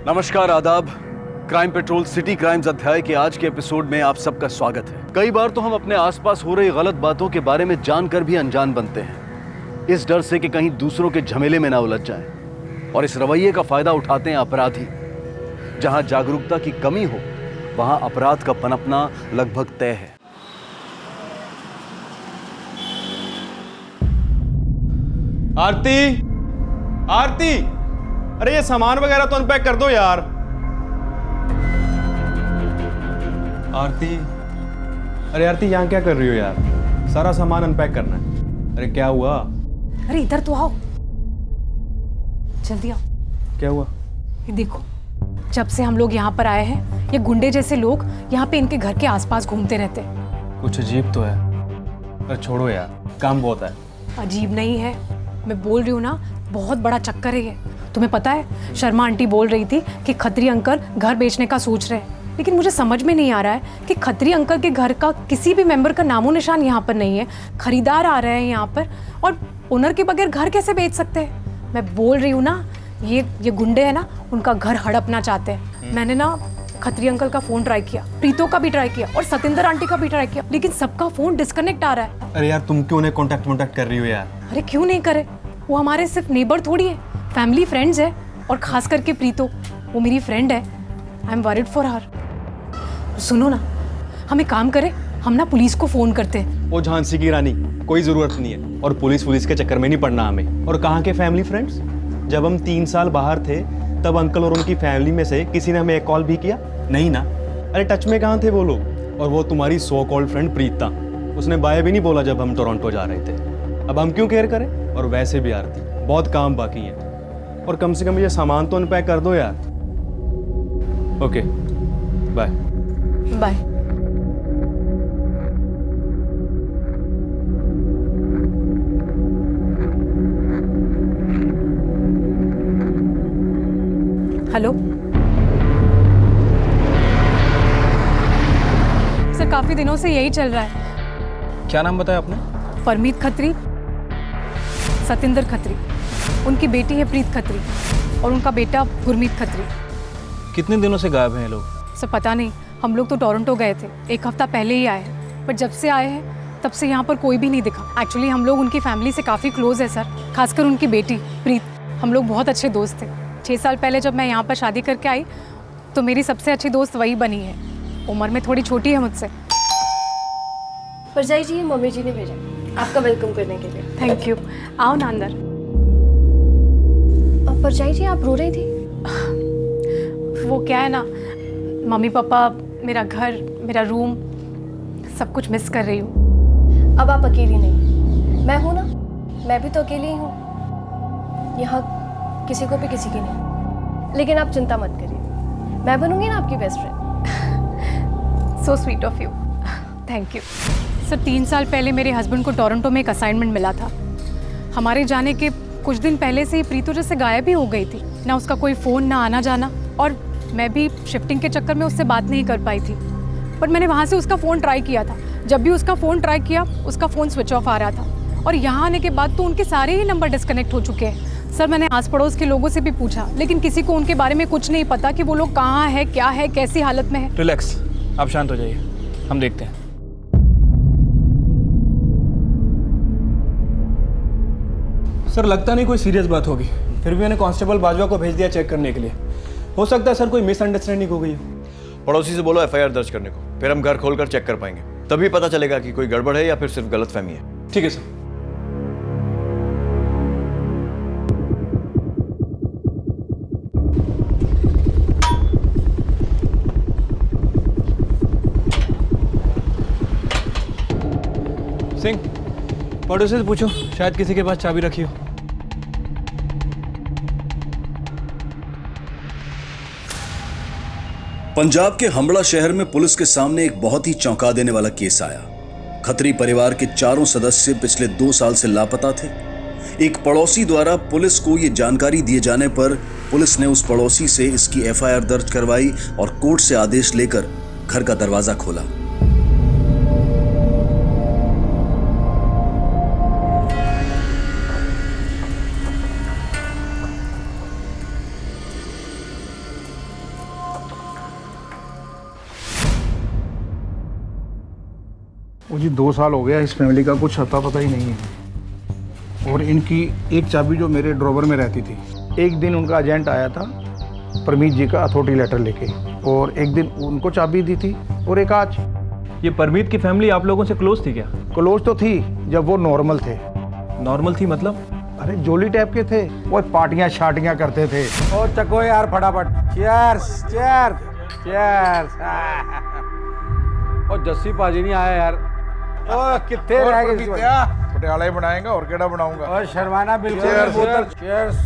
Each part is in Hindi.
नमस्कार, आदाब। क्राइम पेट्रोल सिटी क्राइम्स अध्याय के आज के एपिसोड में आप सबका स्वागत है। कई बार तो हम अपने आसपास हो रही गलत बातों के बारे में जानकर भी अनजान बनते हैं, इस डर से कि कहीं दूसरों के झमेले में ना उलझ जाएं। और इस रवैये का फायदा उठाते हैं अपराधी। जहां जागरूकता की कमी हो, वहां अपराध का पनपना लगभग तय है। आरती, आरती, अरे ये सामान वगैरह तो अनपैक कर दो यार। आरती, अरे आरती यहाँ क्या कर रही हो यार? सारा सामान अनपैक करना है। अरे क्या हुआ? अरे इधर तो आओ, जल्दी आओ। क्या हुआ? ये देखो, जब से हम लोग यहाँ पर आए हैं, ये गुंडे जैसे लोग यहाँ पे इनके घर के आसपास घूमते रहते हैं। कुछ अजीब तो है। अरे छोड़ो यार, काम बहुत है। अजीब नहीं है, मैं बोल रही हूँ ना, बहुत बड़ा चक्कर है ये। तुम्हें पता है, शर्मा आंटी बोल रही थी कि खत्री अंकल घर बेचने का सोच रहे हैं, लेकिन मुझे समझ में नहीं आ रहा है कि खत्री अंकल के घर का किसी भी मेंबर का नामो निशान यहाँ पर नहीं है। खरीदार आ रहे हैं यहाँ पर और ओनर के बगैर घर कैसे बेच सकते हैं? मैं बोल रही हूँ ना, ये गुंडे हैं ना, उनका घर हड़पना चाहते हैं। मैंने ना खत्री अंकल का फोन ट्राई किया, प्रीतो का भी ट्राई किया और सतिंदर आंटी का भी ट्राई किया, लेकिन सबका फोन डिस्कनेक्ट आ रहा है। अरे यार तुम क्यों उन्हें कॉन्टेक्ट कर रही हो यार? अरे क्यों नहीं करे, वो हमारे सिर्फ नेबर थोड़ी है, फैमिली फ्रेंड्स है। और खास करके प्रीतो, वो मेरी फ्रेंड है। I am worried for her. सुनो ना, हम एक काम करें, हम ना पुलिस को फोन करते हैं। वो झांसी की रानी, कोई जरूरत नहीं है। और पुलिस के चक्कर में नहीं पड़ना हमें। और कहाँ के फैमिली फ्रेंड्स? जब हम 3 साल बाहर थे तब अंकल और उनकी फैमिली में से किसी ने हमें एक कॉल भी किया? नहीं ना। अरे टच में कहाँ थे वो लोग? और वो तुम्हारी सो कॉल्ड फ्रेंड प्रीता, उसने बाय भी नहीं बोला जब हम टोरंटो जा रहे थे। अब हम क्यों केयर करें? और वैसे भी आरती, बहुत काम बाकी है, और कम से कम ये सामान तो अनपैक कर दो यार। Okay, bye bye. Hello sir, काफी दिनों से यही चल रहा है। क्या नाम बताया आपने? परमीत खत्री, सतिंदर खत्री, उनकी बेटी है प्रीत खत्री और उनका बेटा गुरमीत खत्री। कितने दिनों से गायब हैं ये लोग? सर पता नहीं, हम लोग तो टोरंटो गए थे, 1 हफ्ता पहले ही आए हैं, पर जब से आए हैं तब से यहाँ पर कोई भी नहीं दिखा। एक्चुअली हम लोग उनकी फैमिली से काफ़ी क्लोज है सर, खासकर उनकी बेटी प्रीत। हम लोग बहुत अच्छे दोस्त थे। 6 साल पहले जब मैं यहाँ पर शादी करके आई तो मेरी सबसे अच्छी दोस्त वही बनी है। उम्र में थोड़ी छोटी है मुझसे। परजाई जी, मम्मी जी ने भेजा आपका वेलकम करने के लिए। Thank you. आओ ना अंदर। परजाई जी, आप रो रही थी? वो क्या है ना, मम्मी पापा, मेरा घर, मेरा रूम, सब कुछ मिस कर रही हूँ। अब आप अकेली नहीं, मैं हूँ ना, मैं भी तो अकेली ही हूँ। यहाँ किसी को भी किसी की नहीं। लेकिन आप चिंता मत करिए, मैं बनूंगी ना आपकी best friend. So sweet of you, thank you sir. 3 साल पहले मेरे हस्बैंड को टोरंटो में एक असाइनमेंट मिला था। हमारे जाने के कुछ दिन पहले से ही प्रीतो जैसे गायब ही हो गई थी, ना उसका कोई फ़ोन, ना आना जाना। और मैं भी शिफ्टिंग के चक्कर में उससे बात नहीं कर पाई थी। पर मैंने वहाँ से उसका फ़ोन ट्राई किया था। जब भी उसका फ़ोन ट्राई किया, उसका फ़ोन स्विच ऑफ आ रहा था। और यहाँ आने के बाद तो उनके सारे ही नंबर डिस्कनेक्ट हो चुके हैं। सर मैंने आस पड़ोस के लोगों से भी पूछा, लेकिन किसी को उनके बारे में कुछ नहीं पता कि वो लोग कहाँ है, क्या है, कैसी हालत में है। रिलैक्स, आप शांत हो जाइए, हम देखते हैं। सर लगता नहीं कोई सीरियस बात होगी, फिर भी मैंने कांस्टेबल बाजवा को भेज दिया चेक करने के लिए। हो सकता है सर कोई मिसअंडरस्टैंडिंग हो गई हो। पड़ोसी से बोलो एफआईआर दर्ज करने को, फिर हम घर खोलकर चेक कर पाएंगे, तभी पता चलेगा कि कोई गड़बड़ है या फिर सिर्फ गलतफहमी है। ठीक है सर। सिंह, पड़ोसी से पूछो, शायद किसी के पास चाबी रखी हो। पंजाब के हम्बड़ा शहर में पुलिस के सामने एक बहुत ही चौंका देने वाला केस आया। खत्री परिवार के 4 सदस्य पिछले 2 साल से लापता थे। एक पड़ोसी द्वारा पुलिस को यह जानकारी दिए जाने पर पुलिस ने उस पड़ोसी से इसकी एफआईआर दर्ज करवाई और कोर्ट से आदेश लेकर घर का दरवाजा खोला। वो जी 2 साल हो गया इस फैमिली का कुछ अता पता ही नहीं है। और इनकी एक चाबी जो मेरे ड्रॉवर में रहती थी, एक दिन उनका एजेंट आया था परमीत जी का अथॉरिटी लेटर लेके, और एक दिन उनको चाबी दी थी और एक आज। ये परमीत की फैमिली आप लोगों से क्लोज थी क्या? क्लोज तो थी जब वो नॉर्मल थे। नॉर्मल थी मतलब? अरे जोली टाइप के थे, वो पार्टियां शार्टियां करते थे। ओ चको यार फटाफट, चीयर्स चीयर्स चीयर्स। और जस्सी पाजी नहीं आया यार। ओ कितने रह गए? पटियाला ही बनाएगा और केड़ा बनाऊंगा। और शर्माना बिल्कुल। चीयर्स।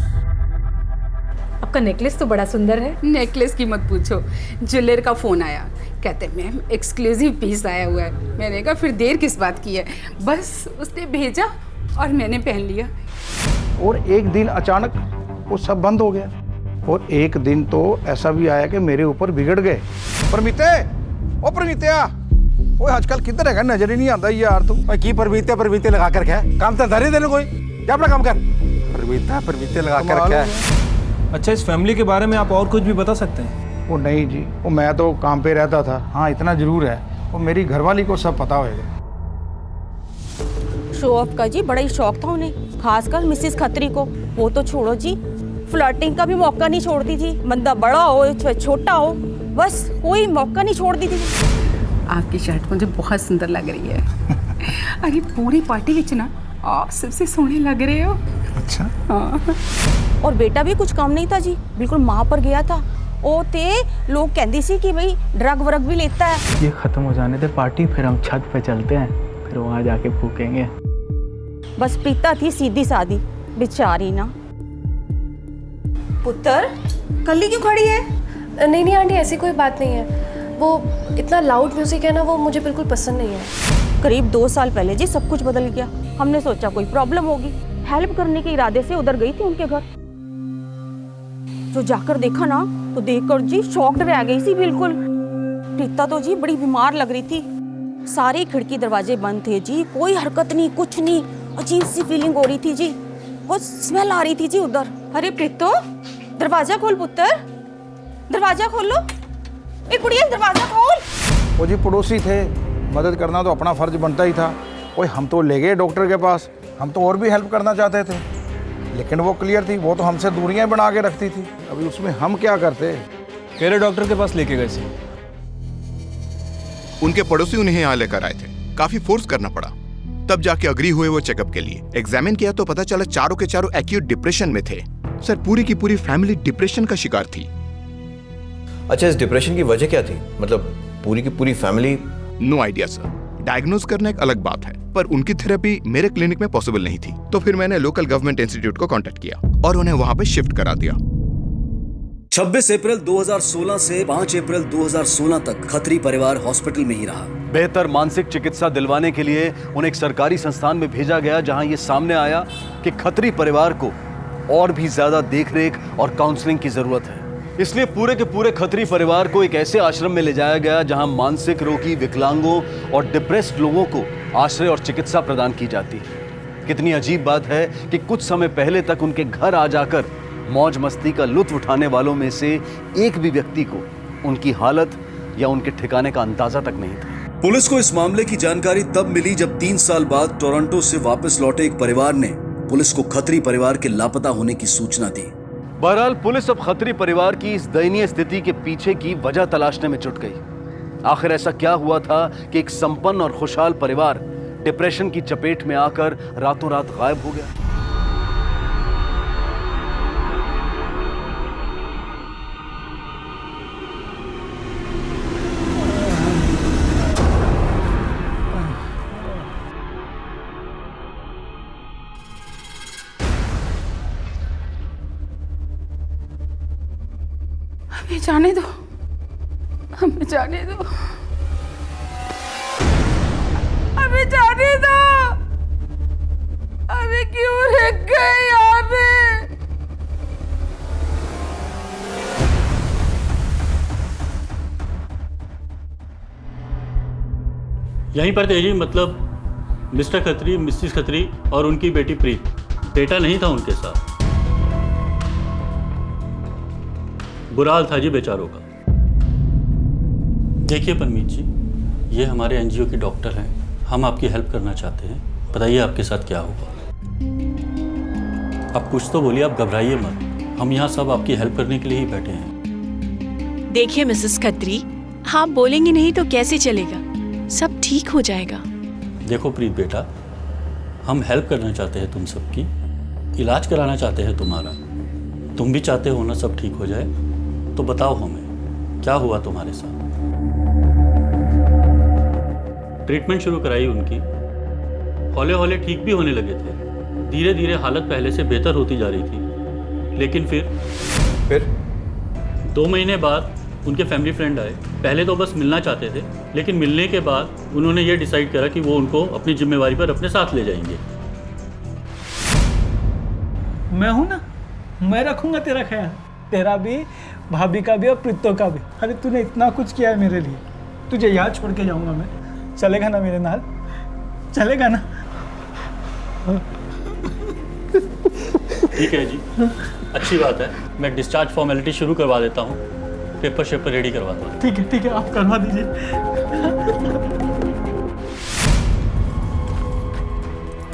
आपका नेकलेस तो बड़ा सुंदर है। नेकलेस की मत पूछो, ज्वेलर का फ़ोन आया, कहते मैम एक्सक्लूसिव पीस आया हुआ है। मैंने कहा फिर देर किस बात की है, बस उसने भेजा और मैंने पहन लिया। और एक दिन अचानक वो सब बंद हो गया। और एक दिन तो ऐसा भी आया कि मेरे ऊपर बिगड़ गए। परमीते, ओ परमीतिया, ओए आजकल किधर है, नजर ही नहीं आता यार तू। ओए की परमीते लगा कर क्या काम तो धरी देने कोई, क्या अपना काम कर। परमीते लगा कर क्या। अच्छा, इस फैमिली के बारे में आप और कुछ भी बता सकते हैं? वो नहीं जी, वो मैं तो काम पे रहता था। हाँ इतना जरूर है, वो मेरी घरवाली को सब पता होएगा। शो ऑफ का जी बड़ा ही शौक था उन्हें, खासकर मिसेस खत्री को। वो तो छोड़ो जी, फ्लर्टिंग का भी मौका नहीं छोड़ती थी। बंदा बड़ा हो छोटा हो, बस कोई मौका नहीं छोड़ती थी। आपकी शर्ट मुझे बहुत सुंदर लग रही है। अरे पूरी पार्टी विच ना आप सबसे सोहने लग रहे हो। अच्छा हाँ। और बेटा भी कुछ कम नहीं था जी, बिल्कुल माँ पर गया था। ओ ते लोग कहती सी कि भाई ड्रग व्रग भी लेता है। ये खत्म हो जाने दे पार्टी, फिर हम छत पे चलते हैं, फिर वहाँ जाके फूकेंगे। बस प्रीता थी सीधी सादी बेचारी ना। पुत्र कल्ली क्यों खड़ी है? नहीं नहीं आंटी, ऐसी कोई बात नहीं है। वो इतना लाउड म्यूजिक है ना, वो मुझे बिल्कुल पसंद नहीं है। करीब 2 साल पहले जी सब कुछ बदल गया। हमने सोचा कोई प्रॉब्लम होगी, हेल्प करने के इरादे से उधर गई थी उनके घर। जो जाकर देखा ना, तो देखकर जी शॉक्ड रह गई सी बिल्कुल। प्रीता तो जी बड़ी बीमार लग रही थी, सारे खिड़की दरवाजे बंद थे जी, कोई हरकत नहीं, कुछ नहीं। अजीब सी फीलिंग हो रही थी जी, बहुत स्मेल आ रही थी जी उधर। अरे प्रीतो दरवाजा खोल पुत्र, दरवाजा खोल लो। एक बुढ़िया दरवाजा खोल। वो जी पड़ोसी थे, मदद करना तो अपना फर्ज बनता ही था। ओए हम तो ले गए डॉक्टर के पास, हम तो और भी हेल्प करना चाहते थे, लेकिन वो क्लियर थी, वो तो हमसे दूरियां बना के रखती थी। अभी उसमें हम क्या करते। केरे डॉक्टर के पास लेके गए थे। उनके पड़ोसी उन्हें यहाँ लेकर आए थे, काफी फोर्स करना पड़ा, तब जाके अग्री हुए वो चेकअप के लिए। एग्जामिन किया तो पता चला चारों के चारों एक्यूट डिप्रेशन में थे। सर पूरी की पूरी फैमिली डिप्रेशन का शिकार थी। अच्छा, इस डिप्रेशन की वजह क्या थी? मतलब पूरी की पूरी family? No idea sir, diagnose करना एक अलग बात है, पर उनकी थेरेपी मेरे क्लिनिक में पॉसिबल नहीं थी। तो फिर मैंने लोकल गवर्नमेंट इंस्टीट्यूट को कांटेक्ट किया और उन्हें वहां पे शिफ्ट करा दिया। 26 अप्रैल 2016 से 5 अप्रैल 2016 तक खत्री परिवार हॉस्पिटल में ही रहा। बेहतर मानसिक चिकित्सा दिलवाने के लिए उन्हें एक सरकारी संस्थान में भेजा गया, जहां यह सामने आया कि खत्री परिवार को और भी ज्यादा देखरेख और काउंसलिंग की जरूरत है। इसलिए पूरे के पूरे खत्री परिवार को एक ऐसे आश्रम में ले जाया गया जहां मानसिक रोगी, विकलांगों और डिप्रेस्ड लोगों को आश्रय और चिकित्सा प्रदान की जाती है। कितनी अजीब बात है कि कुछ समय पहले तक उनके घर आ जाकर मौज मस्ती का लुत्फ उठाने वालों में से एक भी व्यक्ति को उनकी हालत या उनके ठिकाने का अंदाजा तक नहीं था। पुलिस को इस मामले की जानकारी तब मिली जब 3 साल बाद टोरंटो से वापस लौटे एक परिवार ने पुलिस को खत्री परिवार के लापता होने की सूचना दी। बहरहाल पुलिस अब खत्री परिवार की इस दयनीय स्थिति के पीछे की वजह तलाशने में जुट गई। आखिर ऐसा क्या हुआ था कि एक संपन्न और खुशहाल परिवार डिप्रेशन की चपेट में आकर रातों रात गायब हो गया? हमें जाने दो, हमें जाने दो, हमें जाने दो। हमें क्यों रख गए यहाँ पे? यहीं पर थे जी, मतलब मिस्टर खत्री, मिसेस खत्री और उनकी बेटी प्रीत। बेटा नहीं था उनके साथ। बुरा हाल था जी बेचारों का। देखिए परमीत जी, ये हमारे एनजीओ के डॉक्टर हैं हम आपकी हेल्प करना चाहते हैं, बताइए आपके साथ क्या हुआ। आप कुछ तो बोलिए, आप घबराइए मत, हम यहाँ सब आपकी हेल्प करने के लिए ही बैठे हैं। देखिए मिसेस खत्री, आप बोलेंगे नहीं तो कैसे चलेगा, सब ठीक हो जाएगा। देखो प्रीत बेटा, हम हेल्प करना चाहते हैं तुम सबकी, इलाज कराना चाहते हैं तुम्हारा। तुम भी चाहते हो ना सब ठीक हो जाए, तो बताओ हमें क्या हुआ तुम्हारे साथ। ट्रीटमेंट शुरू कराई उनकी, हौले हौले ठीक भी होने लगे थे, धीरे धीरे हालत पहले से बेहतर होती जा रही थी। लेकिन फिर 2 महीने बाद उनके फैमिली फ्रेंड आए। पहले तो बस मिलना चाहते थे, लेकिन मिलने के बाद उन्होंने ये डिसाइड करा कि वो उनको अपनी जिम्मेवारी पर अपने साथ ले जाएंगे। मैं हूं ना, मैं रखूंगा तेरा ख्याल, तेरा भी, भाभी का भी और प्रीतो का भी। अरे तूने इतना कुछ किया है मेरे लिए, तुझे याद छोड़ के जाऊंगा मैं। चलेगा ना मेरे नाल, चलेगा ना? ठीक है जी, अच्छी बात है। मैं डिस्चार्ज फॉर्मेलिटी शुरू करवा देता हूँ, पेपर शेपर रेडी करवाता हूँ। ठीक है, आप करवा दीजिए।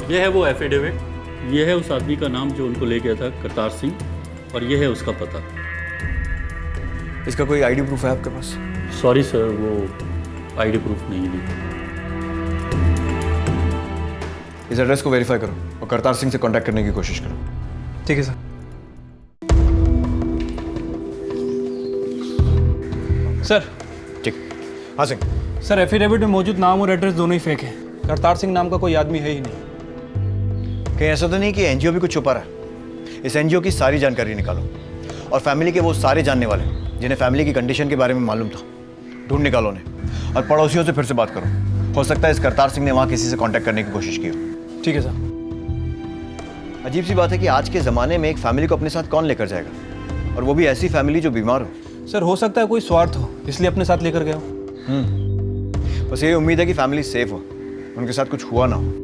ये है वो एफिडेविट, ये है उस आदमी का नाम जो उनको ले गया था, करतार सिंह, और ये है उसका पता। इसका कोई आईडी प्रूफ है आपके पास? सॉरी सर, वो आईडी प्रूफ नहीं दी। इस एड्रेस को वेरीफाई करो और करतार सिंह से कांटेक्ट करने की कोशिश करो। ठीक है सर। सर। ठीक। हाँ सिंह। सर, एफिडेविट में मौजूद नाम और एड्रेस दोनों ही फेक है। करतार सिंह नाम का कोई आदमी है ही नहीं। कहीं ऐसा तो नहीं कि एनजीओ भी कुछ छुपा रहा है? इस एनजीओ की सारी जानकारी निकालो और फैमिली के वो सारे जानने वाले जिन्हें फैमिली की कंडीशन के बारे में मालूम था, ढूंढ निकालो उन्हें, और पड़ोसियों से फिर से बात करो। हो सकता है इस करतार सिंह ने वहाँ किसी से कांटेक्ट करने की कोशिश की हो। ठीक है सर। अजीब सी बात है कि आज के ज़माने में एक फैमिली को अपने साथ कौन लेकर जाएगा, और वो भी ऐसी फैमिली जो बीमार हो। सर, हो सकता है कोई स्वार्थ हो, इसलिए अपने साथ लेकर गया हो। बस यही उम्मीद है कि फैमिली सेफ हो, उनके साथ कुछ हुआ ना हो।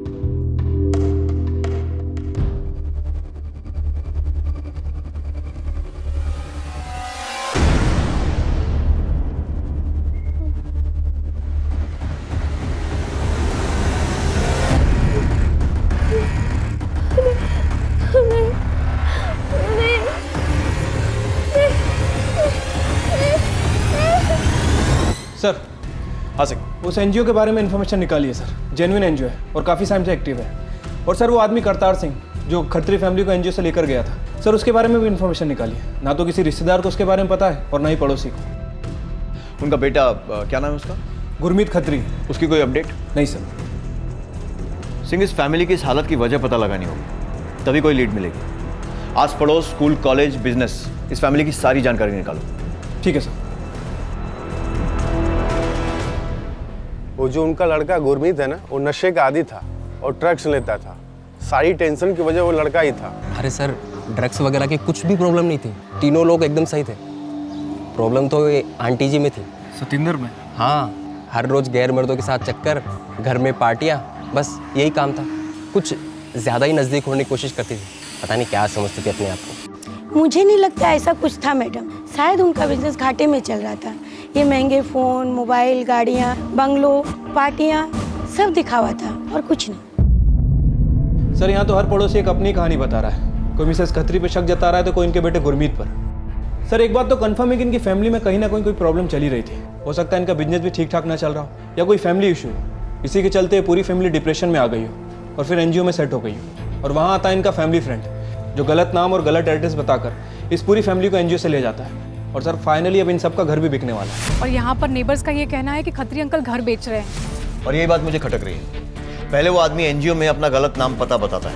सर। हाँ सिंह। उस एनजीओ के बारे में इन्फॉर्मेशन निकालिए सर, जेन्युइन एनजीओ है और काफ़ी टाइम से एक्टिव है। और सर, वो आदमी करतार सिंह जो खत्री फैमिली को एनजीओ से लेकर गया था, सर उसके बारे में भी इन्फॉर्मेशन निकालिए। ना तो किसी रिश्तेदार को उसके बारे में पता है और ना ही पड़ोसी को। उनका बेटा क्या नाम है उसका? गुरमीत खत्री। उसकी कोई अपडेट? नहीं सर। सिंह, इस फैमिली की इस हालत की वजह पता लगानी होगी, तभी कोई लीड मिलेगी। आस पड़ोस, स्कूल, कॉलेज, बिजनेस, इस फैमिली की सारी जानकारी निकालो। ठीक है सर। वो जो उनका लड़का गुरमीत है ना, वो नशे का आदी था और ड्रग्स लेता था। सारी टेंशन की वजह वो लड़का ही था। अरे सर, ड्रग्स वगैरह की कुछ भी प्रॉब्लम नहीं थी, तीनों लोग एकदम सही थे। प्रॉब्लम तो ये आंटी जी में थी। सतिंदर में? हाँ, हर रोज गैर मर्दों के साथ चक्कर, घर में पार्टियाँ, बस यही काम था। कुछ ज़्यादा ही नज़दीक होने की कोशिश करती थी, पता नहीं क्या समझती थी अपने आप को। मुझे नहीं लगता ऐसा कुछ था मैडम, शायद उनका बिजनेस घाटे में चल रहा था। ये महंगे फ़ोन, मोबाइल, गाड़ियाँ, बंगलो, पार्टियाँ, सब दिखावा था और कुछ नहीं। सर, यहाँ तो हर पड़ोसी एक अपनी कहानी बता रहा है। कोई मिसेस खत्री पे शक जता रहा है तो कोई इनके बेटे गुरमीत पर। सर, एक बात तो कंफर्म है कि इनकी फैमिली में कहीं ना कहीं कोई प्रॉब्लम चली रही थी। हो सकता है इनका बिजनेस भी ठीक ठाक ना चल रहा हो या कोई फैमिली इशू हो। इसी के चलते पूरी फैमिली डिप्रेशन में आ गई हो और फिर एनजीओ में सेट हो गई हो। और वहाँ आता है इनका फैमिली फ्रेंड जो गलत नाम और गलत एड्रेस बताकर इस पूरी फैमिली को एनजीओ से ले जाता है। और सर, फाइनली अब इन सबका घर भी बिकने वाला है। और यहाँ पर नेबर्स का ये कहना है कि खत्री अंकल घर बेच रहे हैं। और यही बात मुझे खटक रही है। पहले वो आदमी एनजीओ में अपना गलत नाम पता बताता है,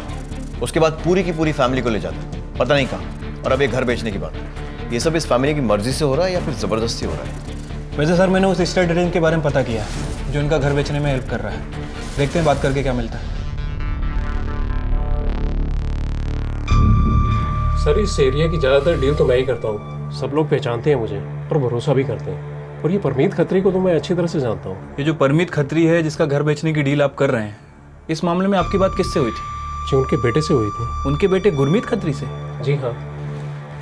उसके बाद पूरी की पूरी फैमिली को ले जाता है, पता नहीं कहाँ, और अब ये घर बेचने की बात। ये सब इस फैमिली की मर्जी से हो रहा है या फिर ज़बरदस्ती हो रहा है? वैसे सर, मैंने उस स्टेट एजेंट के बारे में पता किया जो इनका घर बेचने में हेल्प कर रहा है। देखते हैं बात करके क्या मिलता है। सर, इस एरिया की ज़्यादातर डील तो मैं ही करता हूँ। सब लोग पहचानते हैं मुझे और भरोसा भी करते हैं। और ये परमीत खत्री को तो मैं अच्छी तरह से जानता हूँ। ये जो परमीत खत्री है जिसका घर बेचने की डील आप कर रहे हैं, इस मामले में आपकी बात किससे हुई थी? जी, उनके बेटे से हुई थी। उनके बेटे गुरमीत खत्री से? जी हाँ।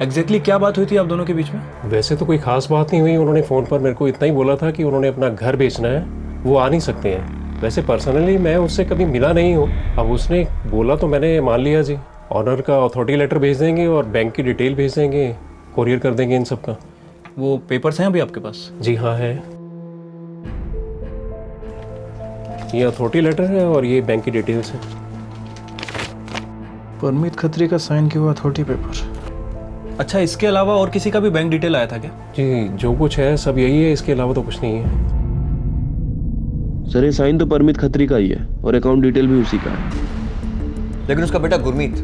एग्जैक्टली क्या बात हुई थी आप दोनों के बीच में? वैसे तो कोई खास बात नहीं हुई। उन्होंने फ़ोन पर मेरे को इतना ही बोला था कि उन्होंने अपना घर बेचना है, वो आ नहीं सकते हैं, वैसे पर्सनली मैं उससे कभी मिला नहीं हूँ। अब उसने बोला तो मैंने मान लिया जी। ऑनर का अथॉरिटी लेटर भेज देंगे और बैंक की डिटेल भेज देंगे, कोरियर कर देंगे इन सब का। वो पेपर्स हैं अभी आपके पास? जी हाँ है, ये अथॉरिटी लेटर है और ये बैंक की डिटेल्स है। परमीत खत्री का साइन किया हुआ अथॉरिटी पेपर। अच्छा, इसके अलावा और किसी का भी बैंक डिटेल आया था क्या? जी जो कुछ है सब यही है, इसके अलावा तो कुछ नहीं है। सर ये साइन तो परमीत खत्री का ही है और अकाउंट डिटेल भी उसी का है। लेकिन उसका बेटा गुरमीत,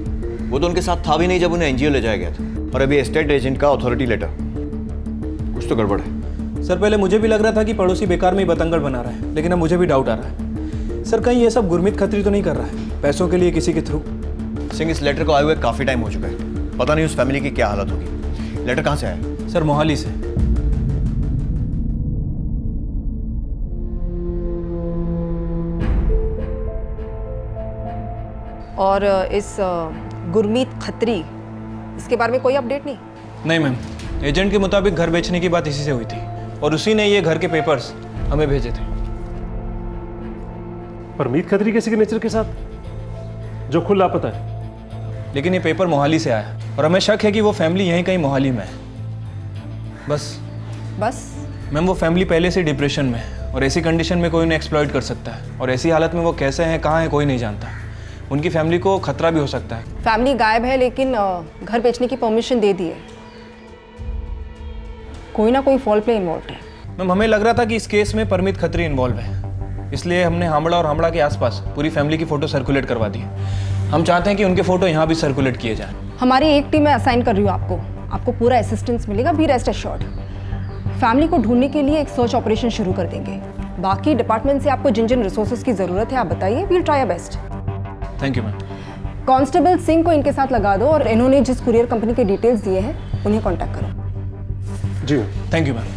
वो तो उनके साथ था भी नहीं जब उन्हें एनजीओ ले जाया गया था। और अभी एस्टेट एजेंट का अथॉरिटी लेटर, कुछ तो गड़बड़ है। सर पहले मुझे भी लग रहा था कि पड़ोसी बेकार में ही बतंगड़ बना रहा है, लेकिन अब मुझे भी डाउट आ रहा है। सर कहीं ये सब गुरमीत खत्री तो नहीं कर रहा है पैसों के लिए किसी के थ्रू? सिंह, इस लेटर को आए हुए काफी टाइम हो चुका है, पता नहीं उस फैमिली की क्या हालत होगी। लेटर कहाँ से आया? सर मोहाली से। और इस गुरमीत खत्री, इसके बारे में कोई अपडेट नहीं? नहीं मैम, एजेंट के मुताबिक घर बेचने की बात इसी से हुई थी और उसी ने ये घर के पेपर्स हमें भेजे थे। परमीत खत्री के सिग्नेचर के साथ जो खुद लापता है। लेकिन ये पेपर मोहाली से आया और हमें शक है कि वो फैमिली यहीं कहीं मोहाली में है। बस मैम वो फैमिली पहले से डिप्रेशन में है और ऐसी कंडीशन में कोई उन्हें एक्सप्लॉइट कर सकता है और ऐसी हालत में वो कैसे हैं, कहाँ हैं, कोई नहीं जानता। उनकी फैमिली को खतरा भी हो सकता है। फैमिली गायब है लेकिन घर बेचने की परमिशन दे दी है। कोई ना कोई फॉल प्ले इन्वॉल्व है। मैम हमें लग रहा था कि इस केस में परमीत खत्री इन्वॉल्व है, इसलिए हमने हामड़ा और हामड़ा के आसपास पूरी फैमिली की फ़ोटो सर्कुलेट करवा दी। हम चाहते हैं कि उनके फ़ोटो यहाँ भी सर्कुलेट किए जाएं। हमारी एक टीम मैं असाइन कर रही हूँ आपको पूरा असिस्टेंस मिलेगा, बी रेस्ट एश्योर्ड। फैमिली को ढूंढने के लिए एक सर्च ऑपरेशन शुरू कर देंगे। बाकी डिपार्टमेंट से आपको जिन जिन रिसोर्सेज की ज़रूरत है आप बताइए, will try our best. Thank you ma'am. Constable Singh को इनके साथ लगा दो और इन्होंने जिस कुरियर कंपनी के डिटेल्स दिए हैं उन्हें कांटेक्ट करो। जी थैंक यू मैम।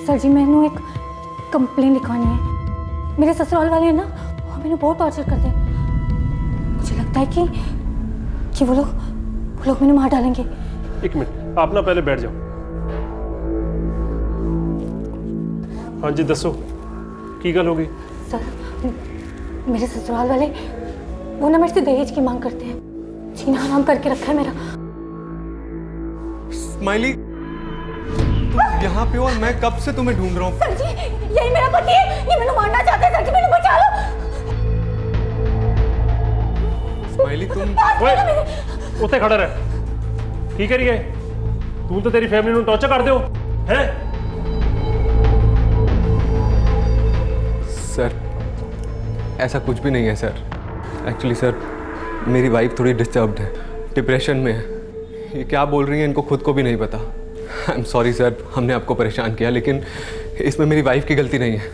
सर जी मैंने एक कंप्लेन लिखवानी है। मेरे ससुराल वाले हैं ना, वो मैंने बहुत टॉर्चर करते हैं। मुझे लगता है कि वो लोग मैंने मार डालेंगे। एक मिनट, आप ना पहले बैठ जाओ। हाँ जी दसो की गल हो गई? सर मेरे ससुराल वाले वो ना मेरे से दहेज की मांग करते हैं। जीना हराम करके रखा है मेरा। स्माइली यहाँ पे हो और मैं कब से तुम्हें ढूंढ रहा हूँ। सर जी यही मेरा पति है, ये मैंने मारना चाहते हैं। सर जी मैंने बचा लो। स्माइली तुम उत्थे खड़ा रह, की करिए? तू तो तेरी फैमिली ਨੂੰ टॉर्चर कर दो है? सर ऐसा कुछ भी नहीं है सर। एक्चुअली सर मेरी वाइफ थोड़ी डिस्टर्ब्ड है, डिप्रेशन में है। ये क्या बोल रही है इनको खुद को भी नहीं पता। आई एम सॉरी सर, हमने आपको परेशान किया, लेकिन इसमें मेरी वाइफ की गलती नहीं है।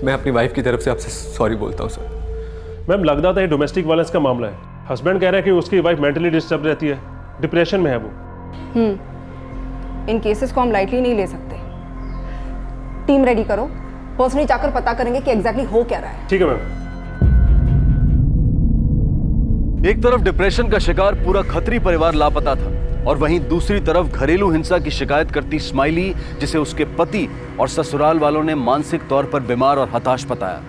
मैं अपनी वाइफ की तरफ से आपसे सॉरी बोलता हूँ सर। मैम लगता था ये डोमेस्टिक वायलेंस का मामला है। हस्बैंड कह रहा है कि उसकी वाइफ मेंटली डिस्टर्ब रहती है, डिप्रेशन में है वो। इन केसेस को हम लाइटली नहीं ले सकते। टीम रेडी करो, पर्सनली जाकर पता करेंगे कि एग्जैक्टली हो क्या रहा है। ठीक है मैम। एक तरफ डिप्रेशन का शिकार पूरा खत्री परिवार लापता था और वहीं दूसरी तरफ घरेलू हिंसा की शिकायत करती स्माइली, जिसे उसके पति और ससुराल वालों ने मानसिक तौर पर बीमार और हताश बताया।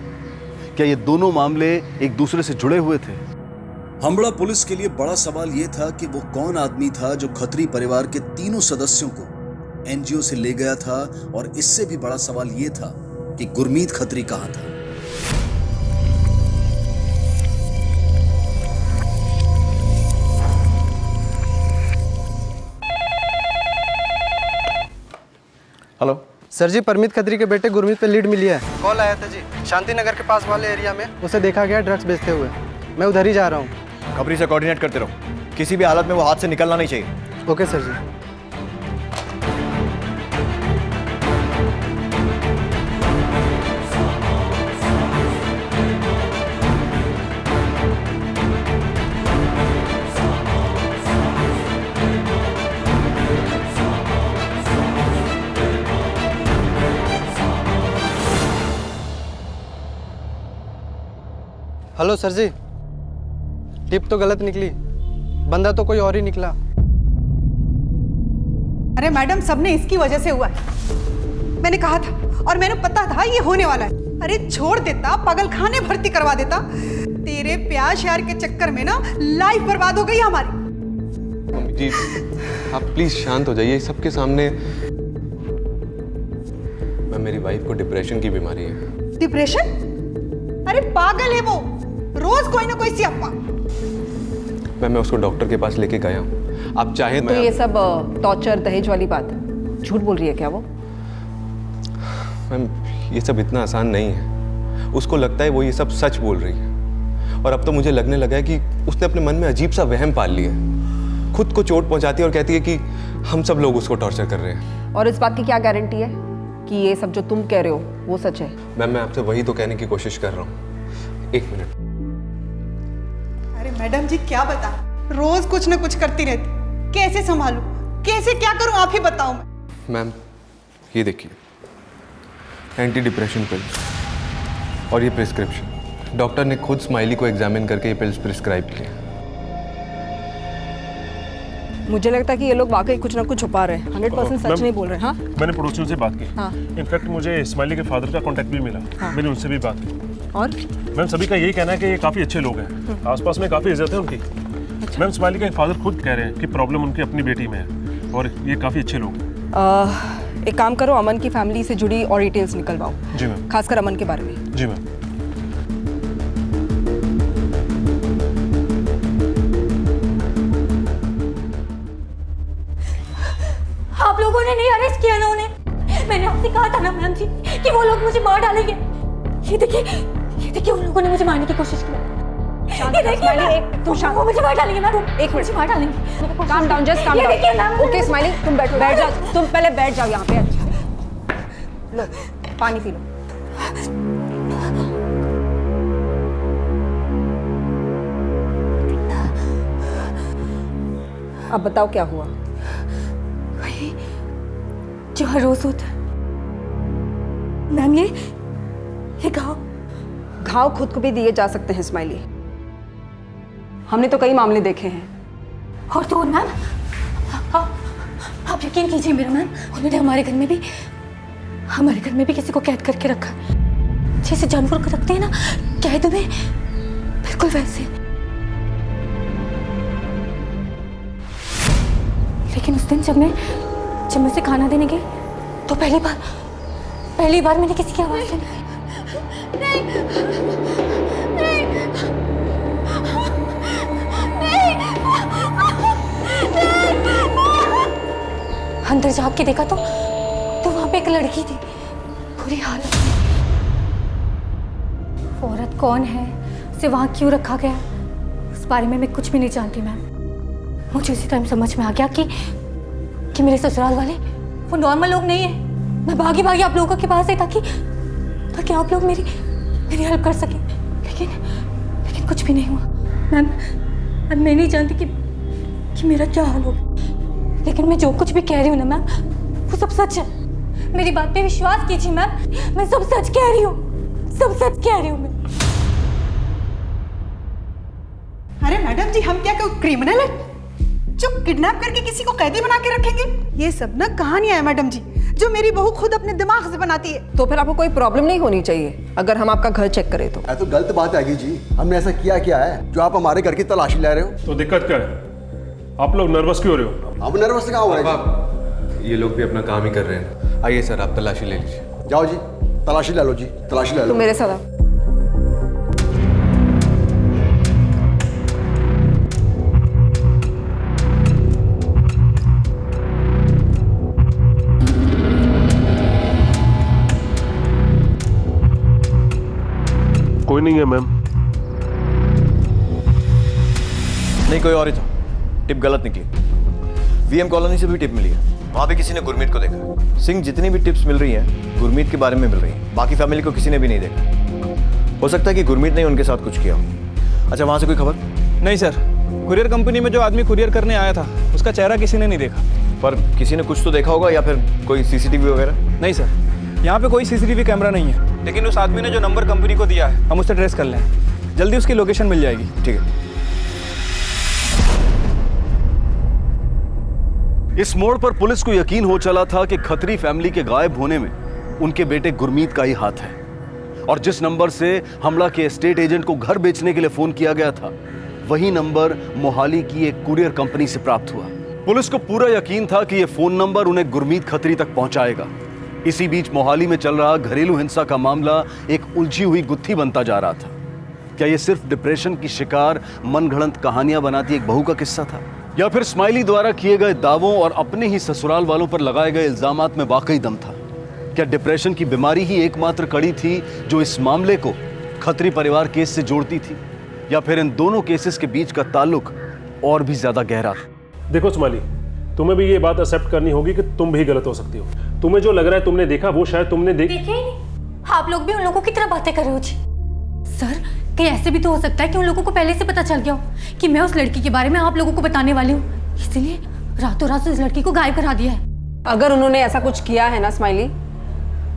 क्या ये दोनों मामले एक दूसरे से जुड़े हुए थे? हामड़ा पुलिस के लिए बड़ा सवाल यह था कि वो कौन आदमी था जो खत्री परिवार के तीनों सदस्यों को एनजीओ से ले गया था, और इससे भी बड़ा सवाल यह था कि गुरमीत खत्री कहां था। हेलो सर जी, परमीत खत्री के बेटे गुरमीत पे लीड मिली है। कॉल आया था जी, शांति नगर के पास वाले एरिया में उसे देखा गया ड्रग्स बेचते हुए। मैं उधर ही जा रहा हूँ। खबरी से कोऑर्डिनेट करते रहो, किसी भी हालत में वो हाथ से निकलना नहीं चाहिए। ओके सर जी। हेलो सर जी, टिप तो गलत निकली, बंदा तो कोई और ही निकला। अरे मैडम, सबने इसकी वजह से हुआ है। मैंने कहा था और मैंने पता था ये होने वाला है। अरे छोड़ देता, पागल खाने भर्ती करवा देता। तेरे प्यार श्यार के चक्कर में ना लाइफ बर्बाद हो गई हमारी। मम्मी जी, आप प्लीज शांत हो जाइए। सबके सामने मैम, मेरी वाइफ को डिप्रेशन की बीमारी है। डिप्रेशन? अरे पागल है वो, रोज कोई ना कोई सी अफवाह। मैं उसको डॉक्टर के पास लेके गया हूँ। आप चाहे तो ये सब टॉर्चर दहेज वाली बात है, झूठ बोल रही है क्या वो? मैम, ये सब इतना आसान नहीं है। उसको लगता है वो ये सब सच बोल रही है, और अब तो मुझे लगने लगा है कि उसने अपने मन में अजीब सा वहम पाल लिया है। खुद को चोट पहुंचाती है और कहती है कि हम सब लोग उसको टॉर्चर कर रहे हैं। और इस बात की क्या गारंटी है कि ये सब जो तुम कह रहे हो वो सच है? मैम, मैं आपसे वही तो कहने की कोशिश कर रहा हूँ। 1 मिनट। अरे मैडम जी, क्या बता, रोज कुछ ना कुछ करती रहती। कैसे संभालूं, कैसे क्या करूं, आप ही बताओ। मैम, ये देखिए, एंटी डिप्रेशन पिल्स, और ये प्रिस्क्रिप्शन। डॉक्टर ने खुद स्माइली को एग्जामिन करके ये पिल्स प्रिस्क्राइब किए। मुझे लगता है कि ये लोग वाकई कुछ ना कुछ छुपा रहे हैं। 100% सच नहीं बोल रहे। हाँ, मैंने पड़ोसियों से बात की। हाँ। इनफैक्ट मुझे स्माइली के फादर का कांटेक्ट भी मिला। हाँ। मैंने उनसे भी बात की। और मैम, सभी का यही कहना है कि ये काफ़ी अच्छे लोग हैं, आसपास में काफ़ी इज्जत है उनकी। मैम, स्माइली के फादर खुद कह रहे हैं कि प्रॉब्लम उनकी अपनी बेटी में है, और ये काफ़ी अच्छे लोग हैं। एक काम करो, अमन की फैमिली से जुड़ी और डिटेल्स निकलवाओ। जी मैम। खासकर अमन के बारे में। जी मैम। आप लोगों ने नहीं अरेस्ट किया ना उन्हें? मैंने आपसे कहा था ना मैम जी कि वो लोग मुझे मार डालेंगे। ये देखिए उन लोगों ने मुझे मारने की कोशिश की। ये देखिए, तुम शांत, वो मुझे मार डालेंगे मैम। एक मिनट, मार डालेंगे। काम डाउन, जस्ट काम ये देखिए मैम। डाउन। ओके स्माइली, तुम बैठो, बैठ जाओ। तुम पहले बैठ जाओ यहाँ पे। अच्छा, लो पानी पी लो। अब बताओ क्या हुआ? जो हर रोज होता है मैम। ये घाव खुद को भी दिए जा सकते हैं स्माइली। हमने तो कई मामले देखे हैं। और तो मैम, आप यकीन कीजिए मेरा मैम, उन्होंने हमारे घर में भी किसी को कैद करके रखा है। जैसे जानवर को रखते हैं ना कैद में, बिल्कुल वैसे। लेकिन उस दिन जब मैं उसे खाना देने गई तो पहली बार मैंने किसी की आवाज सुनी। अंदर झाँक के देखा तो वहां पे एक लड़की थी, बुरी हालत में। वो औरत कौन है, उसे वहां क्यों रखा गया, उस बारे में मैं कुछ भी नहीं जानती मैम। मुझे उसी टाइम समझ में आ गया कि मेरे ससुराल वाले वो नॉर्मल लोग नहीं है। मैं भागी आप लोगों के पास आई ताकि आप लोग मेरी हेल्प कर सकें। लेकिन कुछ भी नहीं हुआ मैम। मैं नहीं जानती कि मेरा क्या हाल होगा, लेकिन मैं जो कुछ भी कह रही हूँ ना मैम, वो सब सच है। मेरी बात पे विश्वास कीजिए मैम, मैं सब सच कह रही हूँ, सब सच कह रही हूँ मैं। अरे मैडम जी, हम क्या कोई क्रिमिनल है जो किडनैप करके किसी को कैदी बना के रखेंगे? ये सब ना कहानियां है मैडम जी, जो मेरी बहू खुद अपने दिमाग से बनाती है। तो फिर आपको कोई प्रॉब्लम नहीं होनी चाहिए अगर हम आपका घर चेक करें तो। तो गलत बात है जी, हमने ऐसा क्या है जो आप हमारे घर की तलाशी ले रहे हो? तो दिक्कत क्या है? आप लोग नर्वस क्यों हो रहे हो? हम नर्वस कहाँ हो रहे हैं? ये लोग भी अपना काम ही कर रहे हैं। आइए सर, आप तलाशी ले लीजिए। जाओ जी, तलाशी ले लो जी, तलाशी ले लो। तुम मेरे साथ आओ। कोई नहीं है मैम। नहीं, कोई और ही था। टिप गलत निकली। वीएम कॉलोनी से भी टिप मिली है, वहां भी किसी ने गुरमीत को देखा। सिंह, जितनी भी टिप्स मिल रही हैं गुरमीत के बारे में मिल रही हैं, बाकी फैमिली को किसी ने भी नहीं देखा। हो सकता है कि गुरमीत ने उनके साथ कुछ किया हो। अच्छा, वहां से कोई खबर? नहीं सर, कुरियर कंपनी में जो आदमी कुरियर करने आया था उसका चेहरा किसी ने नहीं देखा। पर किसी ने कुछ तो देखा होगा, या फिर कोई सीसीटीवी वगैरह? नहीं सर, यहाँ पे कोई सीसीटीवी कैमरा नहीं है, लेकिन उस आदमी ने जो नंबर कंपनी को दिया है हम उससे ट्रेस कर लें। जल्दी उसकी लोकेशन मिल जाएगी। ठीक है। इस मोड़ पर पुलिस को यकीन हो चला था कि खत्री फैमिली के गायब होने में उनके बेटे गुरमीत का ही हाथ है, और जिस नंबर से हमला के एस्टेट एजेंट को घर बेचने के लिए फोन किया गया था, वही नंबर मोहाली की एक कुरियर कंपनी से प्राप्त हुआ। पुलिस को पूरा यकीन था कि यह फोन नंबर उन्हें गुरमीत खत्री तक पहुंचाएगा। इसी बीच मोहाली में चल रहा घरेलू हिंसा का मामला एक उलझी हुई गुत्थी बनता जा रहा था। क्या यह सिर्फ डिप्रेशन की शिकार मनगढ़ंत कहानियां बनाती एक बहू का किस्सा था, या फिर स्माइली द्वारा किए गए दावों और अपने ही ससुराल वालों पर लगाए गए इल्जामात में वाकई दम था? क्या डिप्रेशन की बीमारी ही एकमात्र कड़ी थी जो इस मामले को खत्री परिवार केस से जोड़ती थी, या फिर इन दोनों केसेस के बीच का ताल्लुक और भी ज्यादा गहरा था? देखो स्माइली, तुम्हें भी ये बात एक्सेप्ट करनी होगी कि तुम भी गलत हो सकती हो। तुम्हें जो लग रहा है तुमने देखा, वो शायद तुमने देखे ही नहीं। आप लोग भी उन लोगों की तरह बातें कर रहे हो जी। सर, कहीं ऐसे भी तो हो सकता है कि उन लोगों को पहले से पता चल गया हो कि मैं उस लड़की के बारे में आप लोगों को बताने वाली हूँ, इसलिए रातों रात उस लड़की को गायब करा दिया है। अगर उन्होंने ऐसा कुछ किया है ना स्माइली,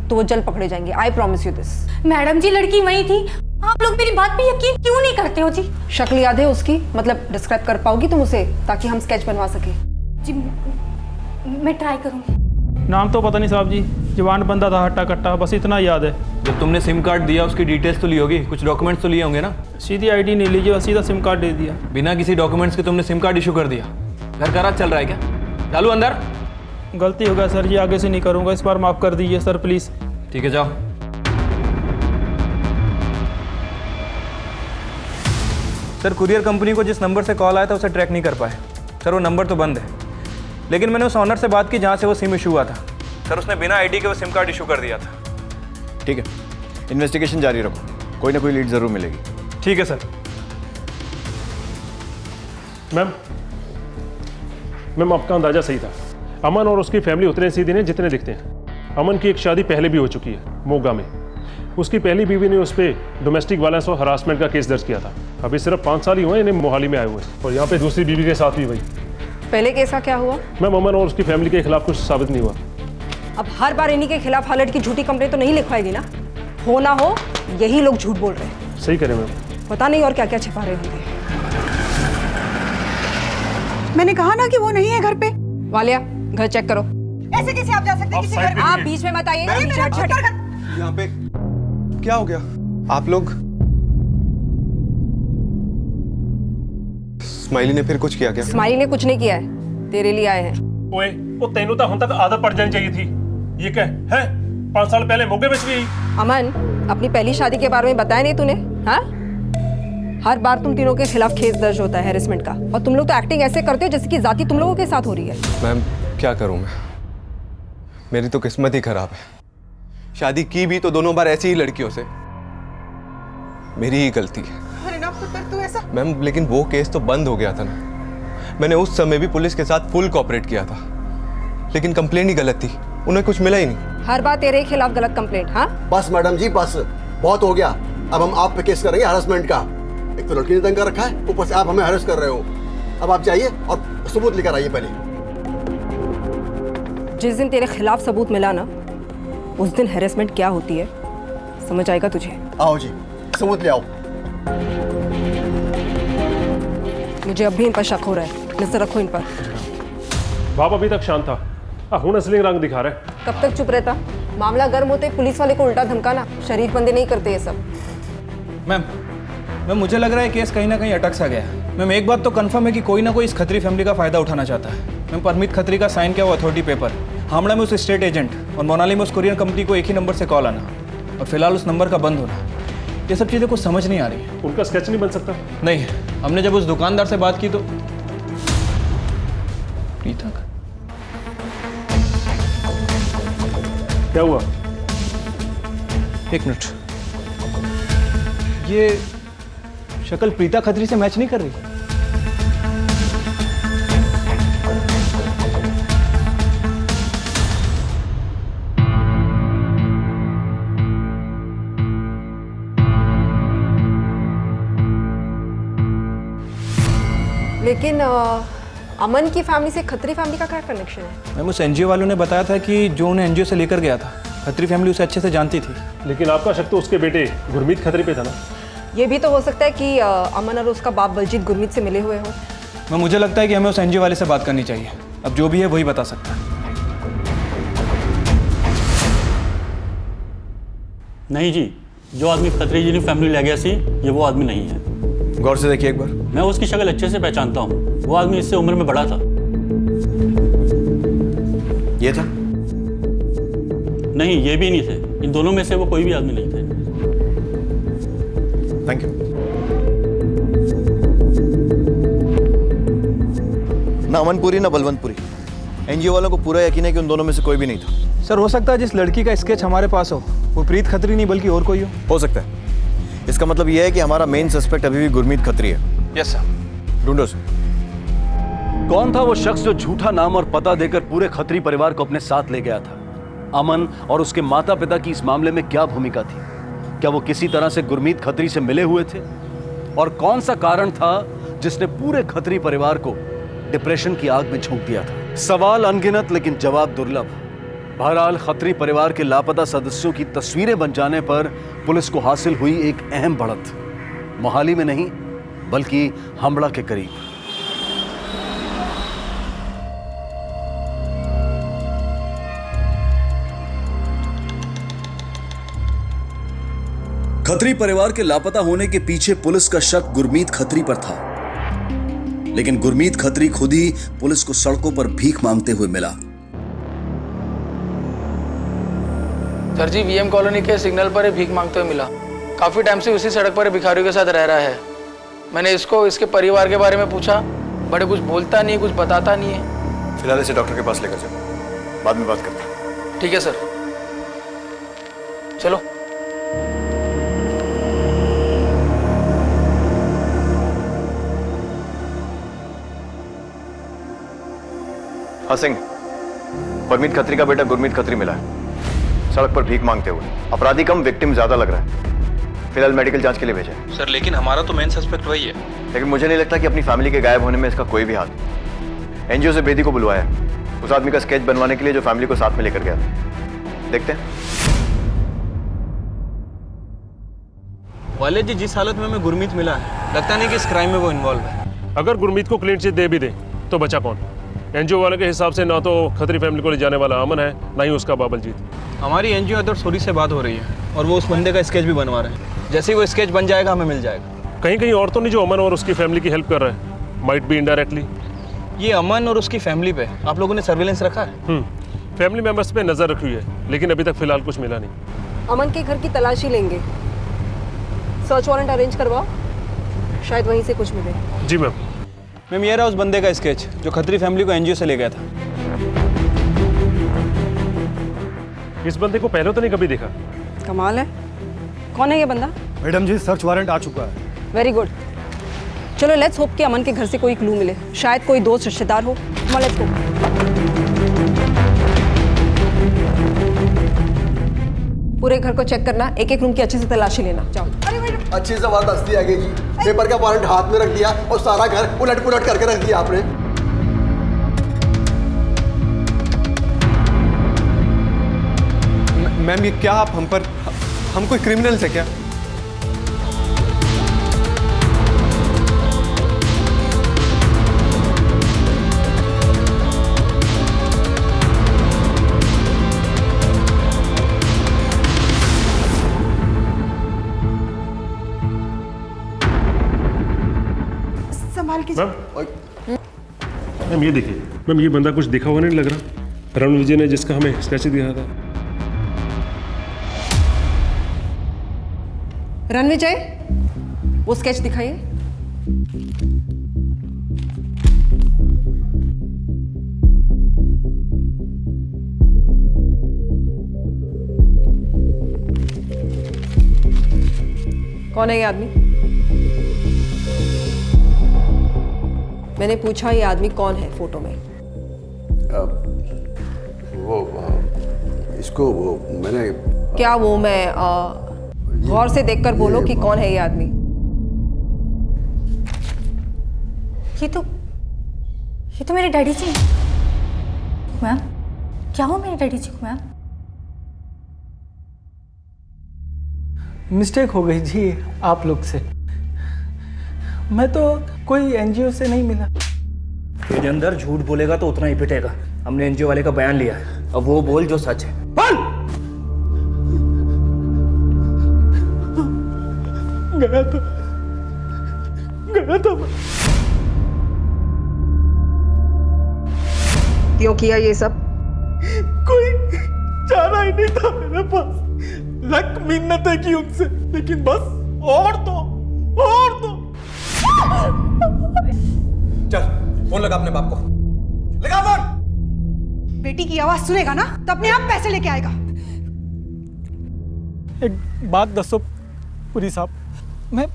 तो वो जल्द पकड़े जाएंगे। I promise you this. Madam ji, लड़की वही थी। आप लोग मेरी बात पे यकीन क्यों नहीं करते हो जी? शक्ल याद है उसकी? मतलब डिस्क्राइब कर पाओगी तुम उसे, ताकि हम स्केच बनवा सके? जी मैं ट्राई करूंगी। नाम तो पता नहीं साहब जी, जवान बंदा था, हट्टा कट्टा, बस इतना याद है। जब तुमने सिम कार्ड दिया उसकी डिटेल्स तो ली होगी, कुछ डॉक्यूमेंट्स तो लिए होंगे ना? सीधी आईडी नहीं लीजिए, बस सीधा सिम कार्ड दे दिया। बिना किसी डॉक्यूमेंट्स के तुमने सिम कार्ड इशू कर दिया। घर का राज चल रहा है क्या? चालू अंदर। गलती हो गया सर जी, आगे से नहीं करूँगा, इस बार माफ़ कर दीजिए सर प्लीज़। ठीक है, जाओ। सर, कुरियर कंपनी को जिस नंबर से कॉल आया था उसे ट्रैक नहीं कर पाए सर। वो नंबर तो बंद है, लेकिन मैंने उस ऑनर से बात की जहाँ से वो सिम इशू हुआ था सर। उसने बिना आईडी के वो सिम कार्ड इशू कर दिया था। ठीक है, इन्वेस्टिगेशन जारी रखो, कोई ना कोई लीड जरूर मिलेगी। ठीक है सर। मैम आपका अंदाजा सही था। अमन और उसकी फैमिली उतने सीधे नहीं जितने दिखते हैं। अमन की एक शादी पहले भी हो चुकी है मोगा में। उसकी पहली बीवी ने उस पर डोमेस्टिक वायलेंस और हरासमेंट का केस दर्ज किया था। अभी सिर्फ 5 साल ही हुए इन्हें मोहाली में आए हुए, और यहाँ पे दूसरी बीवी के साथ भी वही। पहले केस का क्या हुआ? मैम अमन और उसकी फैमिली के खिलाफ कुछ साबित नहीं हुआ। अब हर बार इन्हीं के खिलाफ हालत की झूठी कंप्लेंट तो नहीं लिखवाएगी ना? हो ना हो, यही लोग झूठ बोल रहे हैं। सही करें मैम। पता नहीं और क्या क्या छिपा रहे होंगे। मैंने कहा ना कि वो नहीं है घर पे। वालिया, घर चेक करो। ऐसे कैसे आप जा सकते हैं किसी घर में? आप बीच में मत आइए। यहाँ पे क्या हो गया? आप लोग? स्माइली ने फिर कुछ किया क्या? स्माइली ने कुछ नहीं किया है, तेरे लिए आए हैं। ओए, वो तेनू तो हम तक आदत पड़ जानी चाहिए थी। ये क्या है? 5 साल पहले मोगे बेच गई। अमन, अपनी पहली शादी के बारे में बताया नहीं तूने? हाँ, हर बार तुम तीनों के खिलाफ केस दर्ज होता है हैरेसमेंट का, और तुम लोग तो एक्टिंग ऐसे करते हो जैसे कि जाति तुम लोगों के साथ हो रही है। मैम क्या करूं मैं, मेरी तो किस्मत ही खराब है। शादी की भी तो दोनों बार ऐसी ही लड़कियों से। मेरी ही गलती है। अरे ना पुत्र, तू ऐसा। मैम लेकिन वो केस तो बंद हो गया था ना। मैंने उस समय भी पुलिस के साथ फुल कोऑपरेट किया था, लेकिन कंप्लेंट ही गलत थी, उन्हें कुछ मिला ही नहीं। हर बार तेरे खिलाफ गलत कंप्लेंट? हाँ बस मैडम जी, बस बहुत हो गया। अब हम आप पे केस करेंगे हरासमेंट का। एक तो लड़की ने तंग कर रखा है, ऊपर से आप हमें हरास कर रहे हो। अब आप जाइए और सबूत लेकर आइए पहले। जिस दिन तेरे खिलाफ सबूत मिला ना, उस दिन हैरेसमेंट क्या होती है समझ आएगा तुझे। आओ जी, सबूत ले आओ। मुझे अब भी इन पर शक हो रहा है, नजर रखो इन पर। बाप अभी तक शांत था, हुन असली रंग दिखा रहा है। कब तक चुप रहता? मामला गर्म होते पुलिस वाले को उल्टा धमकाना, शरीफ बंदे नहीं करते ये सब। मैम मुझे लग रहा है केस कहीं ना कहीं अटक सा गया है। मैम एक बात तो कंफर्म है कि कोई ना कोई इस खत्री फैमिली का फायदा उठाना चाहता है। मैम परमित खत्री का साइन किया हुआ अथॉरिटी पेपर, हावड़ा में उस स्टेट एजेंट और मोनाली में उस कुरियर कंपनी को एक ही नंबर से कॉल आना, और फिलहाल उस नंबर का बंद होना, ये सब चीज़ें कुछ समझ नहीं आ रही है। उनका स्केच नहीं बन सकता? नहीं, हमने जब उस दुकानदार से बात की तो प्रीता का क्या हुआ? एक मिनट, ये शक्ल प्रीता खत्री से मैच नहीं कर रही। लेकिन अमन की फैमिली से खत्री फैमिली का क्या कनेक्शन है? मैम उस एनजीओ वालों ने बताया था कि जो उन्हें एनजीओ से लेकर गया था, खत्री फैमिली उसे अच्छे से जानती थी। लेकिन आपका शक तो उसके बेटे गुरमीत खत्री पे था ना? ये भी तो हो सकता है कि अमन और उसका बाप बलजीत गुरमीत से मिले हुए हो। मैं मुझे लगता है कि हमें उस एनजीओ वाले से बात करनी चाहिए। अब जो भी है वही बता सकता है। नहीं जी, जो आदमी खत्री जी ने फैमिली ले गया सी, ये वो आदमी नहीं है। गौर से देखिए एक बार। मैं उसकी शक्ल अच्छे से पहचानता हूँ। वो आदमी इससे उम्र में बड़ा था। ये था? नहीं, ये भी नहीं थे। इन दोनों में से वो कोई भी आदमी नहीं थे। Thank you. ना अमनपुरी ना बलवंतपुरी, एनजीओ वालों को पूरा यकीन है कि उन दोनों में से कोई भी नहीं था। सर, हो सकता है जिस लड़की का स्केच हमारे पास हो वो प्रीत खत्री नहीं बल्कि और कोई हो सकता है। इसका मतलब यह है कि हमारा मेन सस्पेक्ट अभी भी गुरमीत खत्री है। Yes sir. ढूंढो सर। कौन था वो शख्स जो झूठा नाम और पता देकर पूरे खत्री परिवार को अपने साथ ले गया था? अमन और उसके माता पिता की इस मामले में क्या भूमिका थी? क्या वो किसी तरह से गुरमीत खत्री से मिले हुए थे? और कौन सा कारण था जिसने पूरे खत्री परिवार को डिप्रेशन की आग में झोंक दिया था? सवाल अनगिनत लेकिन जवाब दुर्लभ। बहरहाल खत्री परिवार के लापता सदस्यों की तस्वीरें बन जाने पर पुलिस को हासिल हुई एक अहम बढ़त, मोहाली में नहीं बल्कि हम्बड़ा के करीब। खत्री परिवार के लापता होने के पीछे पुलिस का शक गुरमीत खत्री पर था, लेकिन गुरमीत खत्री खुद ही पुलिस को सड़कों पर भीख मांगते हुए मिला। सर जी, वीएम कॉलोनी के सिग्नल पर ही भीख मांगते हुए मिला। काफी टाइम से उसी सड़क पर भिखारियों के साथ रह रहा है। मैंने इसको इसके परिवार के बारे में पूछा, बड़े कुछ बोलता नहीं, कुछ बताता नहीं है। फिलहाल इसे डॉक्टर के पास लेकर चलो, बाद में बात करते हैं। ठीक है सर, चलो। हाँ सिंह, परमीत खत्री का बेटा गुरमीत खत्री मिला है, सड़क पर भीख मांगते हुए। अपराधी कम, विक्टिम ज्यादा लग रहा है। फिलहाल मेडिकल जांच के लिए भेजा है। सर, लेकिन हमारा तो मेन सस्पेक्ट वही है। लेकिन मुझे नहीं लगता कि अपनी फैमिली के गायब होने में इसका कोई भी हाथ। एनजीओ से बेदी को बुलवाया है, उस आदमी का स्केच बनवाने के लिए जो फैमिली को साथ में लेकर गया था। देखते हैं। वाले जी, जिस हालत में हमें गुरमीत मिला है, लगता नहीं कि इस क्राइम में वो इन्वॉल्व है। अगर गुरमीत को क्लीन चिट दे भी दे तो बचा कौन? एनजीओ वाले के हिसाब से ना तो खत्री फैमिली को ले जाने वाला अमन है, ना ही उसका बाप बलजीत। हमारी एनजीओ अथॉरिटी से बात हो रही है और वो उस बंदे का स्केच भी बनवा रहे हैं। जैसे ही वो स्केच बन जाएगा हमें मिल जाएगा। कहीं कहीं और तो नहीं जो अमन और उसकी फैमिली की हेल्प कर रहा है? Might be indirectly. ये अमन और उसकी फैमिली पे आप लोगों ने सर्विलेंस रखा है? फैमिली मेंबर्स पे नजर रखी हुई है, लेकिन अभी तक फिलहाल कुछ मिला नहीं। अमन के घर की तलाशी लेंगे, सर्च वारंट अरेंज करवाओ, शायद वहीं से कुछ मिले। जी मैम। मैम, ये रहा उस बंदे का स्केच जो खत्री फैमिली को एनजीओ से ले गया था। इस बंदे को पहले तो नहीं कभी देखा। कमाल है। कौन है ये बंदा? मैडम जी, सर्च वारंट आ चुका है। Very good. चलो लेट्स होप कि अमन के घर से कोई क्लू मिले, शायद कोई दोस्त रिश्तेदार हो। Let's go. पूरे घर को चेक करना, एक एक रूम की अच्छे से तलाशी लेना। जाओ। अच्छी जबरदस्ती आ गई जी। पेपर का वारंट हाथ में रख दिया और सारा घर उलट पुलट करके रख दिया आपने। मैम, ये क्या आप हम कोई क्रिमिनल्स है क्या? संभाल के। मैम ये देखिए, मैम ये बंदा कुछ दिखा हुआ नहीं लग रहा। रण विजय ने जिसका हमें स्केच दिया था। रणविजय, वो स्केच दिखाइए। कौन है ये आदमी? मैंने पूछा ये आदमी कौन है फोटो में? इसको मैंने क्या वो मैं गौर से देखकर बोलो कि कौन है ये आदमी। ये तो मेरे डैडी जी। मैम, क्या हो मेरे डैडी जी को? मैम, मिस्टेक हो गई जी आप लोग से। मैं तो कोई एनजीओ से नहीं मिला। अंदर झूठ बोलेगा तो उतना ही पिटेगा। हमने एनजीओ वाले का बयान लिया है, अब वो बोल जो सच है। बोल। गया था क्यों किया ये सब? कोई चारा ही नहीं था मेरे पास। लक मिन्नतें की उनसे, लेकिन बस और दो। चल फोन लगा अपने बाप को, लगा फोन। बेटी की आवाज सुनेगा ना तो अपने आप पैसे लेके आएगा। एक बात दसो पुरी साहब, मैं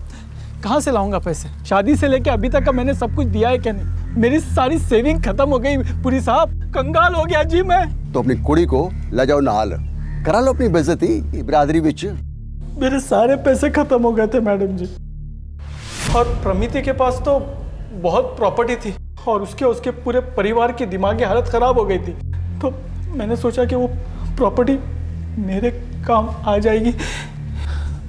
कहाँ से लाऊंगा पैसे? शादी से लेके अभी तक का मैंने सब कुछ दिया है क्या नहीं? मेरी सारी सेविंग खत्म हो गई पुरी साहब, कंगाल हो गया जी मैं। तो अपनी कुड़ी को ले जाओ नाल, करा लो अपनी बेइज्जती बिरादरी विच। मेरे सारे पैसे खत्म हो गए थे मैडम जी, और प्रमिति के पास तो बहुत प्रॉपर्टी थी और उसके पूरे परिवार की दिमागी हालत खराब हो गई थी। तो मैंने सोचा कि वो प्रॉपर्टी मेरे काम आ जाएगी।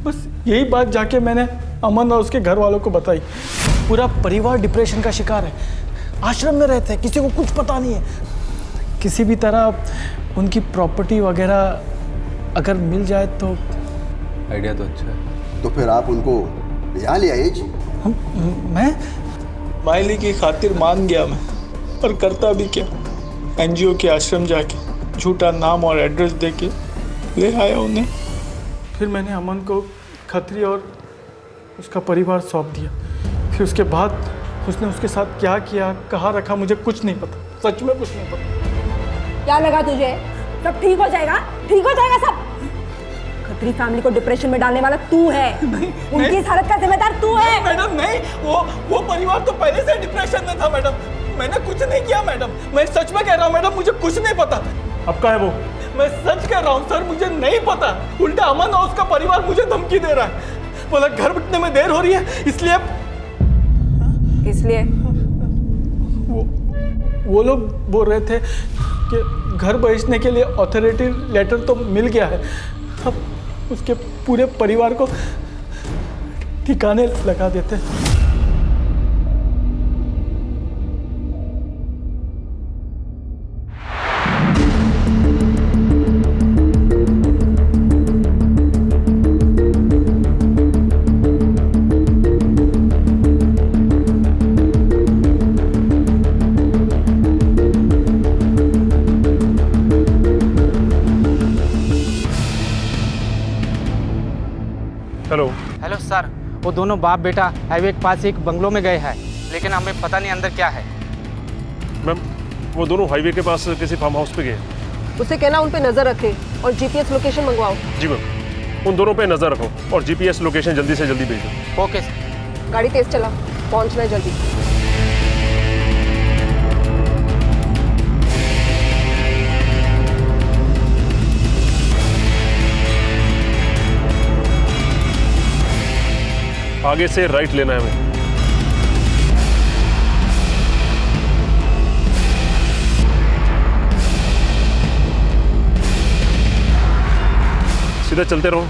बस यही बात जाके मैंने अमन और उसके घर वालों को बताई। पूरा परिवार डिप्रेशन का शिकार है, आश्रम में रहते हैं, किसी को कुछ पता नहीं है। किसी भी तरह उनकी प्रॉपर्टी वगैरह अगर मिल जाए तो। आइडिया तो अच्छा है। तो फिर आप उनको यहाँ ले आइए जी। मैं माइली की खातिर मान गया मैं, पर करता भी क्या? एनजीओ के आश्रम जाके झूठा नाम और एड्रेस देके ले आया उन्हें। फिर मैंने अमन को खत्री और उसका परिवार सौंप दिया। फिर उसके बाद उसने उसके साथ क्या किया, कहाँ रखा, मुझे कुछ नहीं पता, सच में कुछ नहीं पता। क्या लगा तुझे? सब ठीक हो जाएगा, ठीक हो जाएगा सब। खत्री फैमिली को डिप्रेशन में डालने वाला तू है। उनकी इस हालत का जिम्मेदार तू है। मैडम नहीं, वो परिवार तो पहले से डिप्रेशन में था मैडम। मैंने कुछ नहीं किया मैडम, मैं सच में कह रहा हूँ मैडम, मुझे कुछ नहीं पता। अब कहाँ है वो? मैं सच कह रहा हूँ सर, मुझे नहीं पता। उल्टा अमन और उसका परिवार मुझे धमकी दे रहा है, बोला घर बिकने में देर हो रही है इसलिए वो लोग बोल रहे थे कि घर बेचने के लिए अथॉरिटी लेटर तो मिल गया है, अब उसके पूरे परिवार को ठिकाने लगा देते। हेलो सर, वो दोनों बाप बेटा हाईवे के पास एक बंगलो में गए हैं, लेकिन हमें पता नहीं अंदर क्या है। मैम वो दोनों हाईवे के पास किसी फार्म हाउस पे गए। उसे कहना उन पे नजर रखे और जीपीएस लोकेशन मंगवाओ। जी मैम, उन दोनों पे नजर रखो और जीपीएस लोकेशन जल्दी से जल्दी भेजो। Okay sir. गाड़ी तेज चला, पहुंचना है जल्दी। आगे से राइट लेना है हमें। सीधा चलते रहो।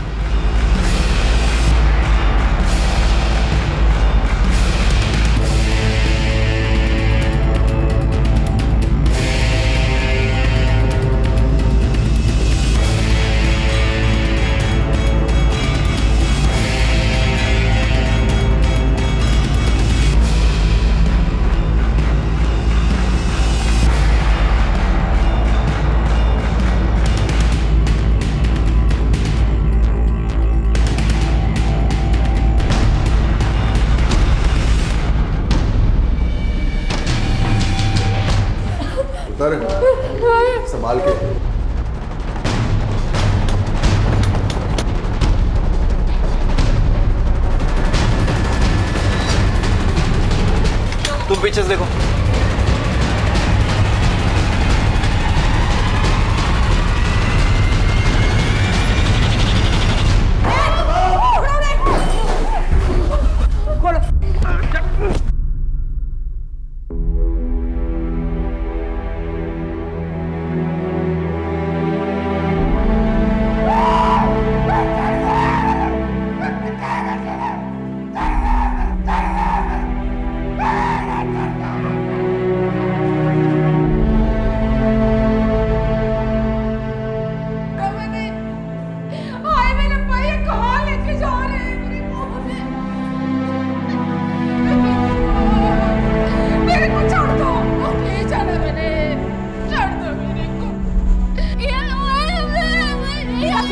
संभाल के। तुम पीछे से देखो।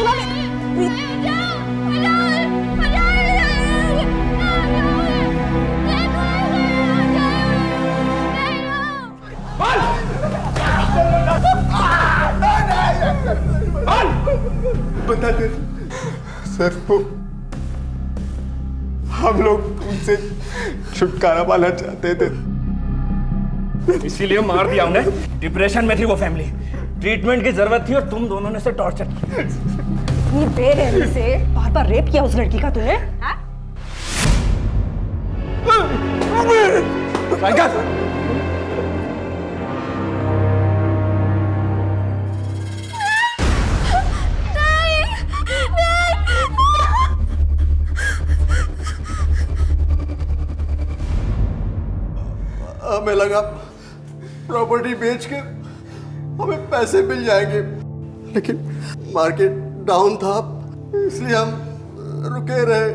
सुना ले। बता दे सर, वो हम लोग उनसे छुटकारा पाना चाहते थे, इसीलिए मार दिया उन्हें। डिप्रेशन में थी वो फैमिली, ट्रीटमेंट की जरूरत थी और तुम दोनों ने से टॉर्चर किया। इतनी बेरहमी से बार बार रेप किया उस लड़की का तूने? हाँ? हमें लगा प्रॉपर्टी बेच के हमें पैसे मिल जाएंगे, लेकिन मार्केट डाउन था इसलिए हम रुके रहे।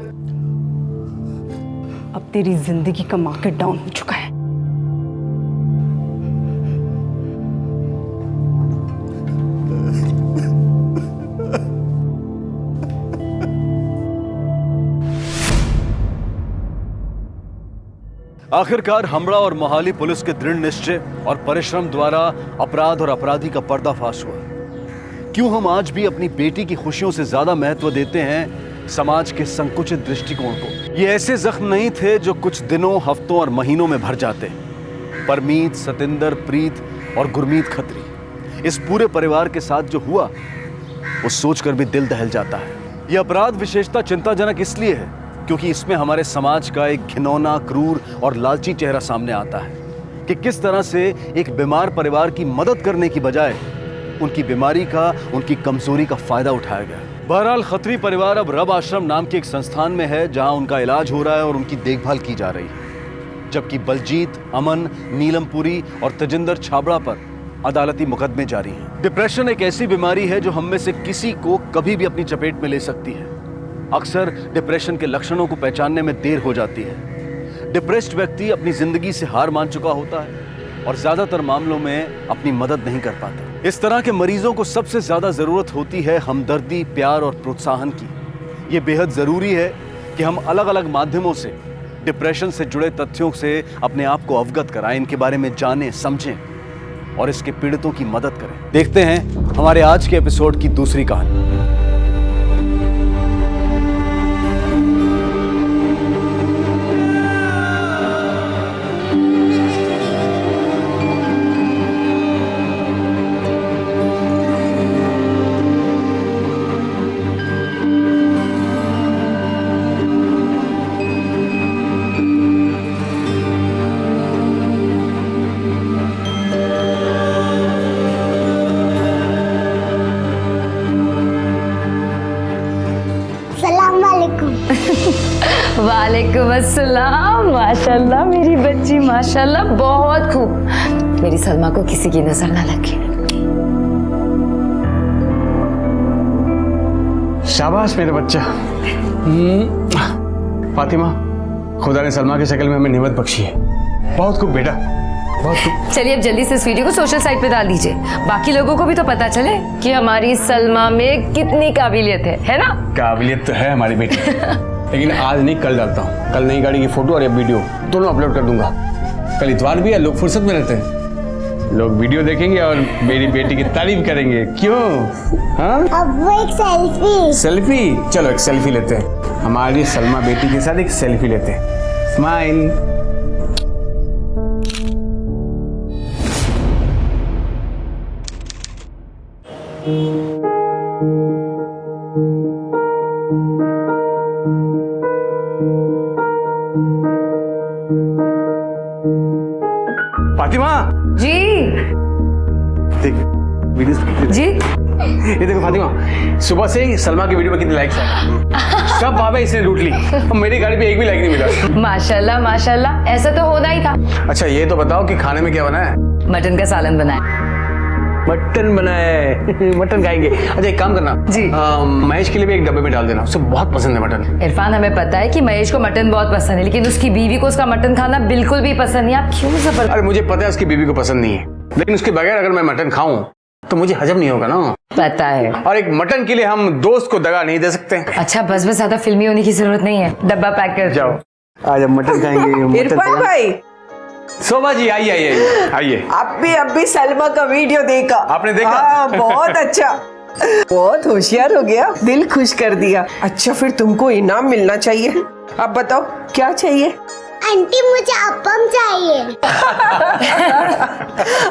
अब तेरी जिंदगी का मार्केट डाउन हो चुका है। आखिरकार हमड़ा और मोहाली पुलिस के दृढ़ निश्चय और परिश्रम द्वारा अपराध और अपराधी का पर्दाफाश हुआ। क्यों हम आज भी अपनी बेटी की खुशियों से ज्यादा महत्व देते हैं समाज के संकुचित दृष्टिकोण को? ये ऐसे जख्म नहीं थे जो कुछ दिनों, हफ्तों और महीनों में भर जाते। परमीत, सतिंदर, प्रीत और गुरमीत खत्री, इस पूरे परिवार के साथ जो हुआ वो सोचकर भी दिल दहल जाता है। यह अपराध विशेषता चिंताजनक इसलिए है क्योंकि इसमें हमारे समाज का एक घिनौना, क्रूर और लालची चेहरा सामने आता है कि किस तरह से एक बीमार परिवार की मदद करने की बजाय उनकी बीमारी का, उनकी कमजोरी का फायदा उठाया गया। बहरहाल खत्री परिवार अब रब आश्रम नाम के एक संस्थान में है जहां उनका इलाज हो रहा है और उनकी देखभाल की जा रही है, जबकि बलजीत, अमन, नीलमपुरी और तजिंदर छाबड़ा पर अदालती मुकदमे जारी हैं। डिप्रेशन एक ऐसी बीमारी है जो हम में से किसी को कभी भी अपनी चपेट में ले सकती है। अक्सर डिप्रेशन के लक्षणों को पहचानने में देर हो जाती है। डिप्रेस्ड व्यक्ति अपनी जिंदगी से हार मान चुका होता है और ज्यादातर मामलों में अपनी मदद नहीं कर पाता। इस तरह के मरीजों को सबसे ज्यादा जरूरत होती है हमदर्दी, प्यार और प्रोत्साहन की। ये बेहद जरूरी है कि हम अलग अलग माध्यमों से डिप्रेशन से जुड़े तथ्यों से अपने आप को अवगत कराएं, इनके बारे में जानें, समझें और इसके पीड़ितों की मदद करें। देखते हैं हमारे आज के एपिसोड की दूसरी कहानी। वालेकुम अस्सलाम। माशाल्लाह मेरी बच्ची, माशाल्लाह बहुत खूब। मेरी सलमा को किसी की नजर ना लगे। शाबाश मेरा बच्चा। फातिमा, खुदा ने सलमा की शक्ल में हमें निमत बख्शी है। बहुत खूब बेटा, बहुत खूब। चलिए अब जल्दी से इस वीडियो को सोशल साइट पे डाल दीजिए, बाकी लोगों को भी तो पता चले कि हमारी सलमा में कितनी काबिलियत है ना? काबिलियत तो है हमारी बेटी, लेकिन आज नहीं कल डालता हूँ। कल नई गाड़ी की फोटो और ये वीडियो दोनों अपलोड कर दूंगा। कल इतवार भी है, लोग फुर्सत में रहते हैं, लोग वीडियो देखेंगे और मेरी बेटी की तारीफ करेंगे। क्यों? हाँ? अब वो एक सेल्फी। सेल्फी? चलो एक सेल्फी लेते हैं, हमारी सलमा बेटी के साथ एक सेल्फी लेते हैं। स्माइल। फातिमा जी। देख वीडियो जी। ये देखो फातिमा, सुबह से ही सलमा की वीडियो में कितने लाइक्स आए। सब भावे इसने लूट ली और मेरी गाड़ी पे एक भी लाइक नहीं मिला। माशाल्लाह माशाल्लाह, ऐसा तो होना ही था। अच्छा ये तो बताओ कि खाने में क्या बना है? मटन का सालन बना है। मटन बना है? मटन खाएंगे। अच्छा एक काम करना जी, महेश के लिए भी एक डब्बे में डाल देना, उसे बहुत पसंद है मटन। इरफान हमें पता है कि महेश को मटन बहुत पसंद है, लेकिन उसकी बीवी को उसका मटन खाना बिल्कुल भी पसंद नहीं। आप क्यों जबरदस्ती? अरे मुझे पता है उसकी बीवी को पसंद नहीं है, लेकिन उसके बगैर अगर मैं मटन खाऊं तो मुझे हजम नहीं होगा ना। पता है। और एक मटन के लिए हम दोस्त को दगा नहीं दे सकते। अच्छा बस ज्यादा फिल्मी होने की जरूरत नहीं है, डब्बा पैक कर जाओ। आज हम मटन खाएंगे। इरफान भाई। शोभा जी आइए आइए आइए। अभी सलमा का वीडियो देखा। आपने देखा? हाँ, बहुत अच्छा। बहुत होशियार हो गया, दिल खुश कर दिया। अच्छा फिर तुमको इनाम मिलना चाहिए। अब बताओ क्या चाहिए? आंटी मुझे अप्पम चाहिए।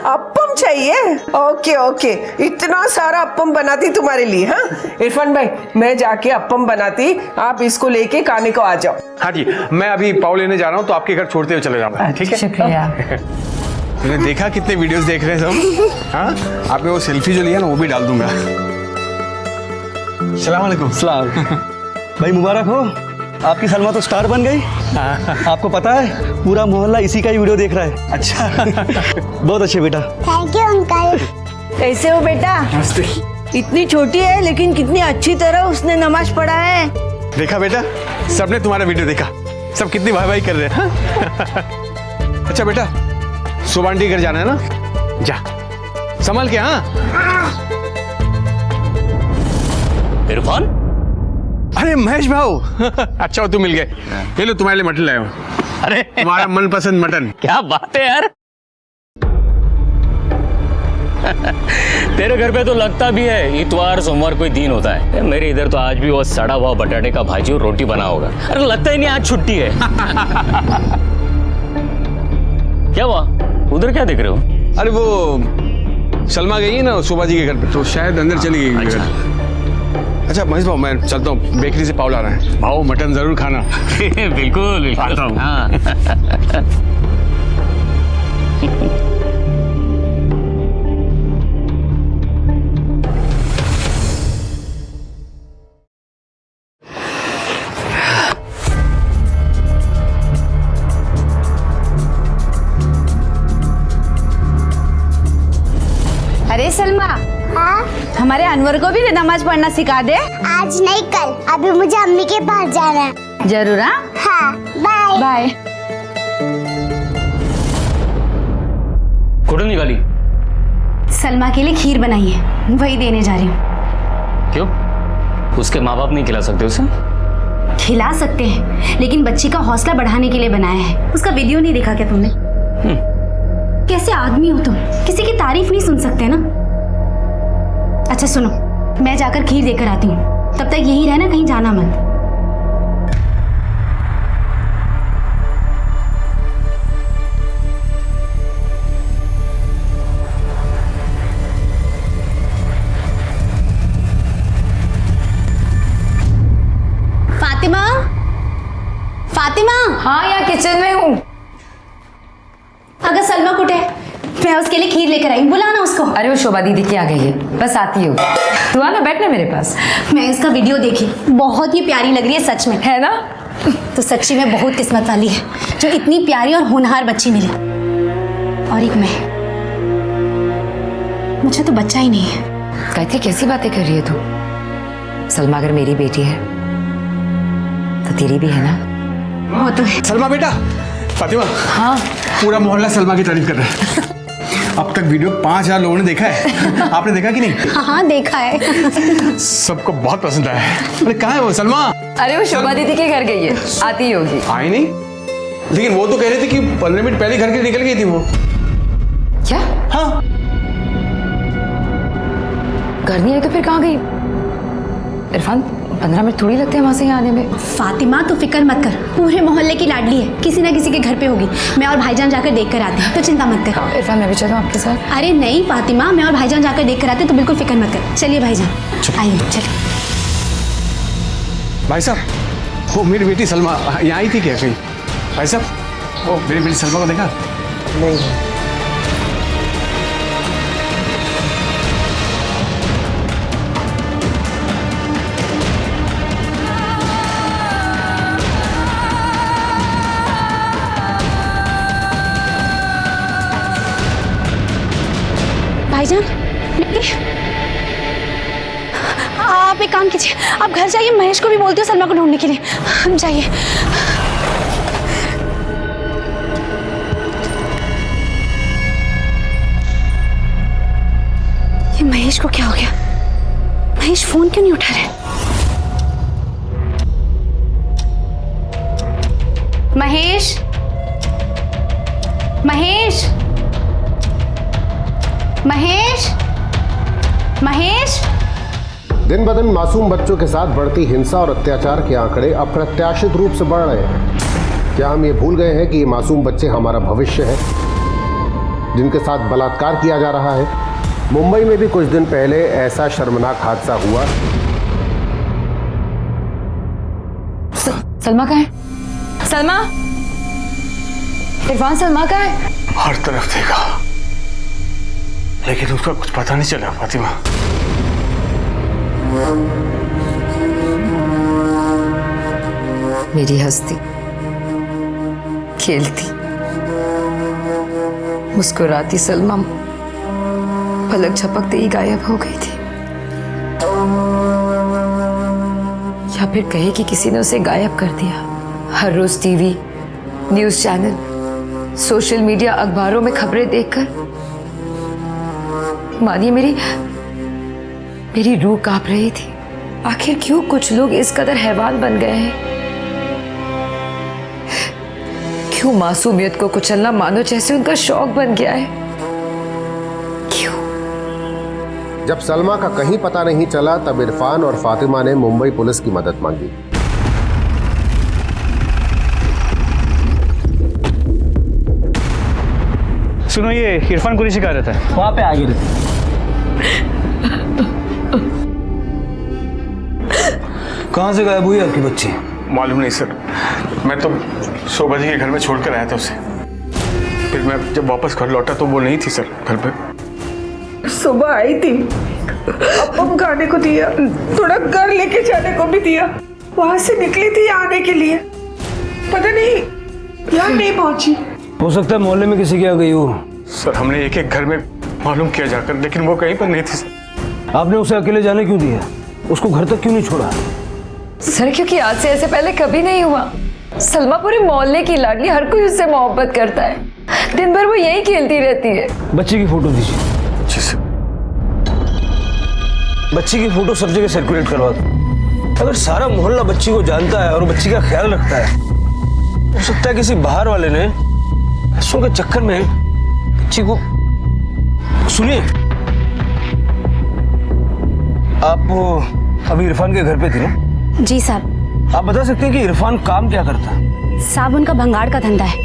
अप्पम चाहिए? ओके ओके, इतना सारा अप्पम बनाती तुम्हारे लिए। हाँ इरफान भाई, मैं जाके अप्पम बनाती, आप इसको लेके खाने को आ जाओ। हाँ जी, मैं अभी पाव लेने जा रहा हूँ तो आपके घर छोड़ते हुए चले जाऊंगा। ठीक है, शुक्रिया। तुमने देखा कितने वीडियोस देख रहे हैं सब? हाँ, आपने वो सेल्फी जो लिया ना वो भी डाल दूंगा। सलाम वालेकुम। सलाम। भाई मुबारक हो, आपकी सलमा तो स्टार बन गई। आपको पता है पूरा मोहल्ला इसी का ही वीडियो देख रहा है। अच्छा। बहुत अच्छे बेटा। Thank you uncle. कैसे हो बेटा? नमस्ते। इतनी छोटी है लेकिन कितनी अच्छी तरह उसने नमाज पढ़ा है। देखा बेटा, सबने तुम्हारा वीडियो देखा, सब कितनी वाह वाही कर रहे हैं। अच्छा बेटा, शोभा आंटी घर जाना है ना? जा संभल के। हाँ इरफान, अरे महेश भाऊ। अच्छा हो तुम मिल गए। ये लो तुम्हारे लिए मटन लाया हूँ। अरे तुम्हारा मनपसंद मटन। क्या बात है यार। तेरे घर पे तो लगता भी है इतवार सोमवार कोई दिन होता है। मेरे इधर तो आज भी वो सड़ा हुआ बटाटे का भाजी और रोटी बना होगा। अरे लगता ही नहीं आज छुट्टी है। क्या हुआ, उधर क्या देख रहे हो? अरे वो सलमा गई है ना शोभा जी के घर पे, तो शायद अंदर चली गई। अच्छा महेश भाऊ, मैं चलता हूँ, बेकरी से पाव लाना है। भाऊ मटन जरूर खाना। बिल्कुल आता हूँ। हाँ। अरे सलमा, हाँ? हमारे अनवर को भी नमाज पढ़ना सिखा दे। आज नहीं कल, अभी मुझे अम्मी के पास जाना है। जरूर। हाँ बाय बाय। कुछ निकाली? सलमा के लिए खीर बनाई है, वही देने जा रही हूँ। क्यों, उसके माँ बाप नहीं खिला सकते उसे? खिला सकते हैं, लेकिन बच्ची का हौसला बढ़ाने के लिए बनाया है। उसका वीडियो नहीं देखा क्या तुमने? कैसे आदमी हो तुम, किसी की तारीफ नहीं सुन सकते ना। अच्छा सुनो, मैं जाकर खीर देकर आती हूँ, तब तक यहीं रहना, कहीं जाना मत। फातिमा, फातिमा। हाँ, यहाँ किचन में हूँ। अगर सलमा कुटे, मैं उसके लिए खीर लेकर आई, बुलाना उसको। अरे वो शोभा दीदी की आ गई है, बस आती हो। तू आना, बैठना मेरे पास। मैं इसका वीडियो देखी, बहुत ही प्यारी लग रही है सच में। है ना? तो सच्ची में बहुत किस्मत वाली है जो इतनी प्यारी और होनहार बच्ची मिली। और एक मैं, मुझे तो बच्चा ही नहीं है। गायत्री कैसी बातें कर रही है तू? सलमा अगर मेरी बेटी है तो तेरी भी है ना? वो तो है। सलमा बेटा। फातिमा। हाँ। पूरा मोहल्ला सलमा की तारीफ कर रहा है। अब तक वीडियो 5000 लोगों ने देखा है। आपने देखा कि नहीं? हाँ देखा है। सबको बहुत पसंद आया है। अरे कहाँ है वो सलमा? अरे वो शोभा दीदी के घर गई है, आती होगी। आई नहीं, लेकिन वो तो कह रही थी कि 15 मिनट पहले घर के निकल गई थी वो। क्या? हाँ। घर नहीं आई तो फिर कहाँ गई? इरफान 15 मिनट थोड़ी लगते हैं वहां से यहाँ आने में। फातिमा तू फिक्र मत कर, पूरे मोहल्ले की लाडली है, किसी ना किसी के घर पे होगी। मैं और भाईजान जाकर देख कर आते हैं, तो चिंता मत कर। इरफान मैं भी चलूं आपके साथ? अरे नहीं फातिमा, मैं और भाईजान जाकर देख कर आते हैं, तो बिल्कुल फिक्र मत कर। चलिए भाईजान, आइए चलिए। भाई साहब, वो मेरी बेटी सलमा यहाँ आई थी क्या कहीं? भाई साहब, वो मेरी बेटी सलमा को देखा? नहीं। भाईजान, आप एक काम कीजिए, आप घर जाइए, महेश को भी बोलते हो सलमा को ढूंढने के लिए। हम जाइए। ये महेश को क्या हो गया? महेश फोन क्यों नहीं उठा रहे? महेश, महेश, महेश, महेश। दिन ब दिन मासूम बच्चों के साथ बढ़ती हिंसा और अत्याचार के आंकड़े अप्रत्याशित रूप से बढ़ रहे हैं। क्या हम ये भूल गए हैं कि ये मासूम बच्चे हमारा भविष्य है, जिनके साथ बलात्कार किया जा रहा है? मुंबई में भी कुछ दिन पहले ऐसा शर्मनाक हादसा हुआ। सलमा कहाँ है? सलमा, इरफान, सलमा कहाँ है? हर तरफ देखा, लेकिन उसका कुछ पता नहीं चला फातिमा। मेरी हंसती, खेलती, मुस्कुराती सलमा पलक झपकते ही गायब हो गई थी। या फिर कहे कि किसी ने उसे गायब कर दिया। हर रोज TV, news channel, social media, अखबारों में खबरें देखकर मानिए मेरी रूह कांप रही थी। आखिर क्यों कुछ लोग इस कदर हैवान बन गए हैं? क्यों मासूमियत को कुचलना मानो जैसे उनका शौक बन गया है? क्यों? जब सलमा का कहीं पता नहीं चला तब इरफान और फातिमा ने मुंबई पुलिस की मदद मांगी। सुनो, ये इरफान कुरैशी का रहता है, वहां पे आगे रहते। कहाँ से गायब हुई आपकी बच्ची? मालूम नहीं सर, मैं तो शोभा जी के घर में छोड़कर आया था उसे। फिर मैं जब वापस घर लौटा तो वो नहीं थी सर घर पे। सुबह आई थी, अप्पम खाने को दिया, थोड़ा घर लेके जाने को भी दिया। वहां से निकली थी आने के लिए, पता नहीं यहाँ नहीं पहुंची। हो सकता है मोहल्ले में किसी के यहाँ गई हो। सर हमने एक एक घर में मालूम किया जाकर, लेकिन वो कहीं पर नहीं थी सर। आपने उसे अकेले जाने क्यों दिया? उसको घर तक क्यों नहीं छोड़ा? सर क्योंकि आज से ऐसे पहले कभी नहीं हुआ। सलमा पूरे मोहल्ले की लाडली, हर कोई उससे मोहब्बत करता है। दिन भर वो यही खेलती रहती है। बच्ची की फोटो दीजिए। जी सर। बच्ची की फोटो सब जगह सर्कुलेट करवा दो। अगर सारा मोहल्ला बच्ची को जानता है और बच्ची का ख्याल रखता है, हो सकता है किसी बाहर वाले ने पैसों के चक्कर में बच्ची को। सुनिए, आप अभी इरफान के घर पे थी ना? जी साहब। आप बता सकते हैं कि इरफान काम क्या करता है? साहब उनका भंगार का धंधा है।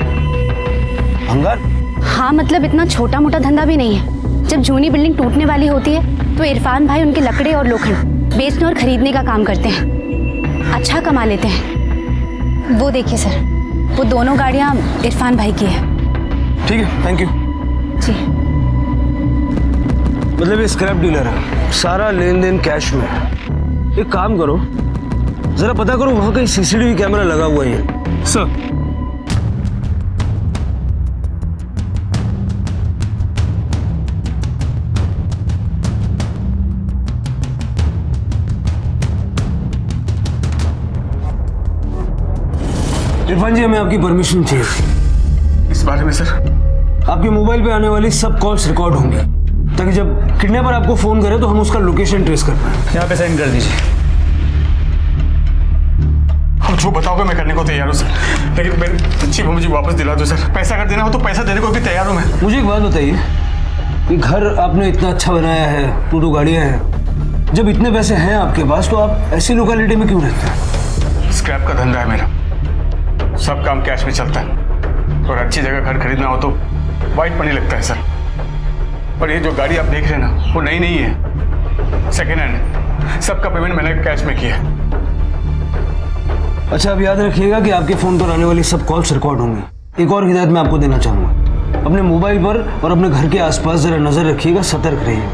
भंगार? हाँ, मतलब इतना छोटा मोटा धंधा भी नहीं है। जब जूनी बिल्डिंग टूटने वाली होती है तो इरफान भाई उनके लकड़े और लोखंड बेचने और खरीदने का काम करते हैं। अच्छा कमा लेते हैं। वो देखिए सर, वो दोनों गाड़ियाँ इरफान भाई की है। ठीक है, थैंक यू। जी। मतलब ये स्क्रैप डीलर है, सारा लेन देन कैश में है। एक काम करो, जरा पता करो वहां कहीं सीसीटीवी कैमरा लगा हुआ है। सर। इरफान जी, हमें आपकी परमिशन चाहिए। इस बारे में सर? आपके मोबाइल पे आने वाली सब कॉल्स रिकॉर्ड होंगी, ताकि जब किडनैपर आपको फोन करे तो हम उसका लोकेशन ट्रेस कर पाए। यहाँ पे साइन कर दीजिए। आप जो बताओगे मैं करने को तैयार हूँ सर, लेकिन मेरी बच्ची मुझे वापस दिला दो सर। पैसा अगर देना हो तो पैसा देने को भी तैयार हूँ मैं। मुझे एक बात बताइए, कि घर आपने इतना अच्छा बनाया है, 2 गाड़ियाँ हैं, जब इतने पैसे हैं आपके पास तो आप ऐसी लोकेलिटी में क्यों रहते हैं? स्क्रैप का धंधा है मेरा, सब काम कैश में चलता है। और अच्छी जगह घर खरीदना हो तो वाइट मनी लगता है सर। और ये जो गाड़ी आप देख रहे हैं ना, वो नई नहीं है, सेकेंड हैंड है। सबका पेमेंट मैंने कैश में किया है। अच्छा, अब याद रखिएगा कि आपके फोन पर आने वाली सब कॉल्स रिकॉर्ड होंगी। एक और हिदायत मैं आपको देना चाहूंगा, अपने मोबाइल पर और अपने घर के आसपास जरा नजर रखिएगा, सतर्क रहिएगा।